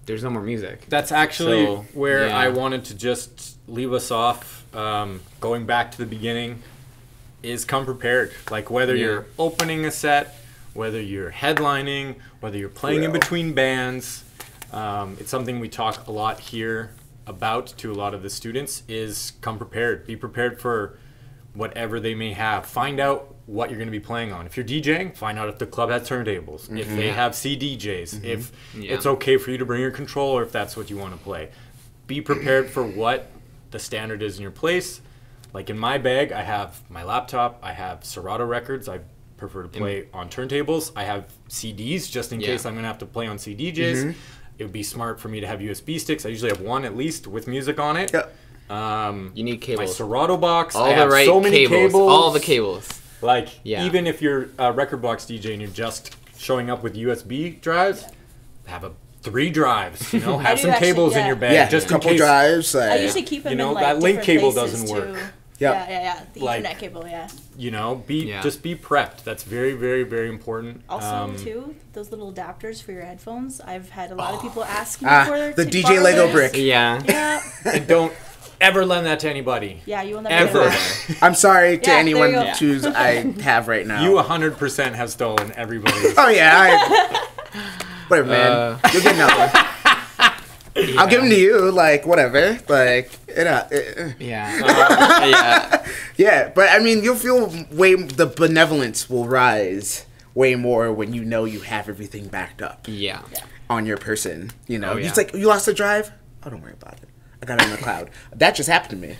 S2: there's no more music.
S1: That's actually
S2: So,
S1: where
S2: yeah.
S1: I wanted to just leave us off. Going back to the beginning, is come prepared. Like whether
S2: Yeah.
S1: you're opening a set, whether you're headlining, whether you're playing in
S4: Real.
S1: between bands. It's something we talk a lot here about to a lot of the students, is come prepared. Be prepared for whatever they may have. Find out what you're going to be playing on. If you're DJing, find out if the club has turntables, if they have CDJs, if
S2: Yeah.
S1: it's okay for you to bring your controller if that's what you want to play. Be prepared for what the standard is in your place. Like in my bag, I have my laptop, I have Serato records, I prefer to play on turntables. I have CDs just in
S2: Yeah.
S1: case I'm going to have to play on CDJs. It would be smart for me to have USB sticks. I usually have one at least with music on it.
S4: Yep.
S2: You need
S1: My
S2: cables.
S1: Serato box,
S2: All
S1: I
S2: the
S1: have
S2: right
S1: so many cables.
S2: All the cables.
S1: Like,
S2: Yeah.
S1: even if you're a record box DJ and you're just showing up with USB drives, have 3 drives, have
S3: I do
S1: some
S3: actually,
S1: cables in
S3: yeah.
S1: your bag.
S4: Yeah,
S1: just
S4: a couple
S1: in case.
S4: drives.
S3: I usually keep them
S1: You know,
S3: in like
S1: that link
S3: different
S1: cable
S3: places,
S1: doesn't work.
S3: too.
S4: Yep.
S3: Yeah. The
S1: Like-
S3: Ethernet cable, yeah.
S1: Yeah. Just be prepped. That's very, very, very important.
S3: Also, too, those little adapters for your headphones. I've had a lot of people ask me
S4: Ah,
S3: for
S4: the
S3: to
S4: DJ
S3: borrow
S4: Lego
S3: those.
S4: brick.
S2: Yeah.
S3: Yeah,
S1: And don't ever lend that to anybody.
S3: yeah, you will never
S1: Ever.
S3: get it back.
S4: I'm sorry to
S3: Yeah,
S4: anyone
S3: there you go.
S4: whose I have right now.
S1: You 100% have stolen everybody's.
S4: Oh yeah. Whatever, man. You'll get another one. I'll give them to you. Like whatever. Like
S2: Yeah. Yeah.
S4: yeah. But I mean, you'll feel the benevolence will rise way more when you know you have everything backed up
S2: Yeah.
S4: on your person.
S2: Oh, yeah.
S4: It's like you lost a drive. Oh, don't worry about it. I got it in the cloud. That just happened to me.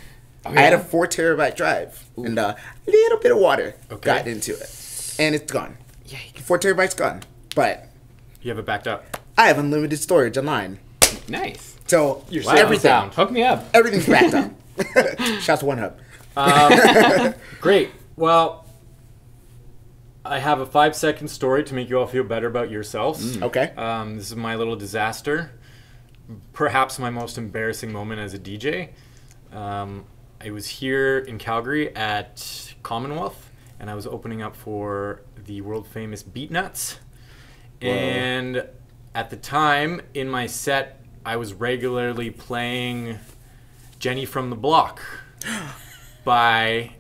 S4: I had a 4 terabyte drive and a little bit of water got into it, and it's gone.
S2: Yeah.
S4: 4 terabytes gone, but
S1: You have it backed up.
S4: I have unlimited storage online,
S2: Nice.
S4: so
S1: You're safe and
S4: everything,
S1: sound.
S2: Hook me up.
S4: everything's backed up. Shouts to One Hub.
S1: Great. Well, I have a 5-second story to make you all feel better about yourselves.
S4: Okay.
S1: This is my little disaster. Perhaps my most embarrassing moment as a DJ. I was here in Calgary at Commonwealth, and I was opening up for the world famous Beatnuts. And at the time, in my set, I was regularly playing Jenny from the Block by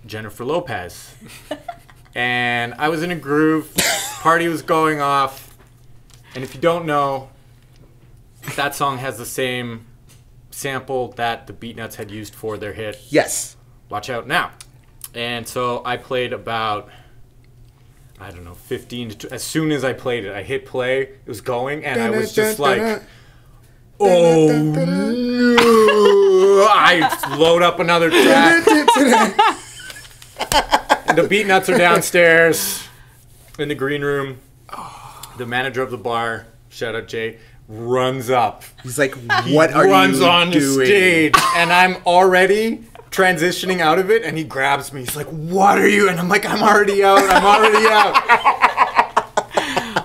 S1: Jennifer Lopez. And I was in a groove, party was going off, and if you don't know, that song has the same sample that the Beatnuts had used for their hit
S4: Yes.
S1: Watch Out Now. And so I played about, I don't know, 15 to as soon as I played it, I hit play, it was going, and I was just like, oh no! I load up another track. And the Beatnuts are downstairs in the green room. The manager of the bar, shout out Jay, runs up.
S4: He's like, what are you
S1: runs on the
S4: doing?
S1: stage, and I'm already transitioning out of it, and he grabs me. He's like, what are you? And I'm like, I'm already out.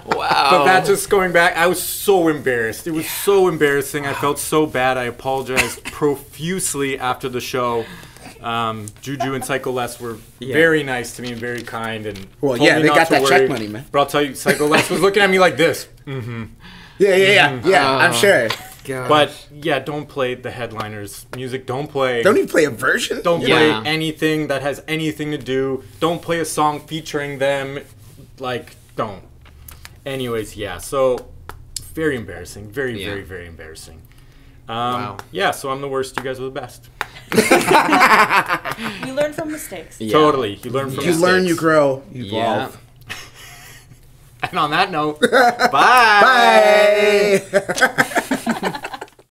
S2: Wow.
S1: But that just going back, I was so embarrassed. It was so embarrassing. I felt so bad. I apologized profusely after the show. Juju and Psycho Les were very nice to me and very kind. And
S4: Well,
S1: told
S4: yeah,
S1: me
S4: they
S1: not
S4: got
S1: to
S4: that
S1: worry.
S4: check money, man.
S1: But I'll tell you, Psycho Les was looking at me like this.
S4: Yeah, I'm sure.
S2: Gosh.
S1: But yeah, don't play the headliners' music. Don't play.
S4: Don't even play a version?
S1: Don't play
S2: Yeah.
S1: anything that has anything to do. Don't play a song featuring them. Like, don't. Anyways, yeah. So, very embarrassing. Very, very, very embarrassing.
S2: Wow.
S1: Yeah, so I'm the worst. You guys are the best.
S3: You learn from mistakes.
S2: Yeah.
S1: Totally. You learn from
S4: You
S1: mistakes.
S4: learn, you grow, you
S2: Yeah.
S4: evolve.
S1: And on that note, bye.
S4: Bye.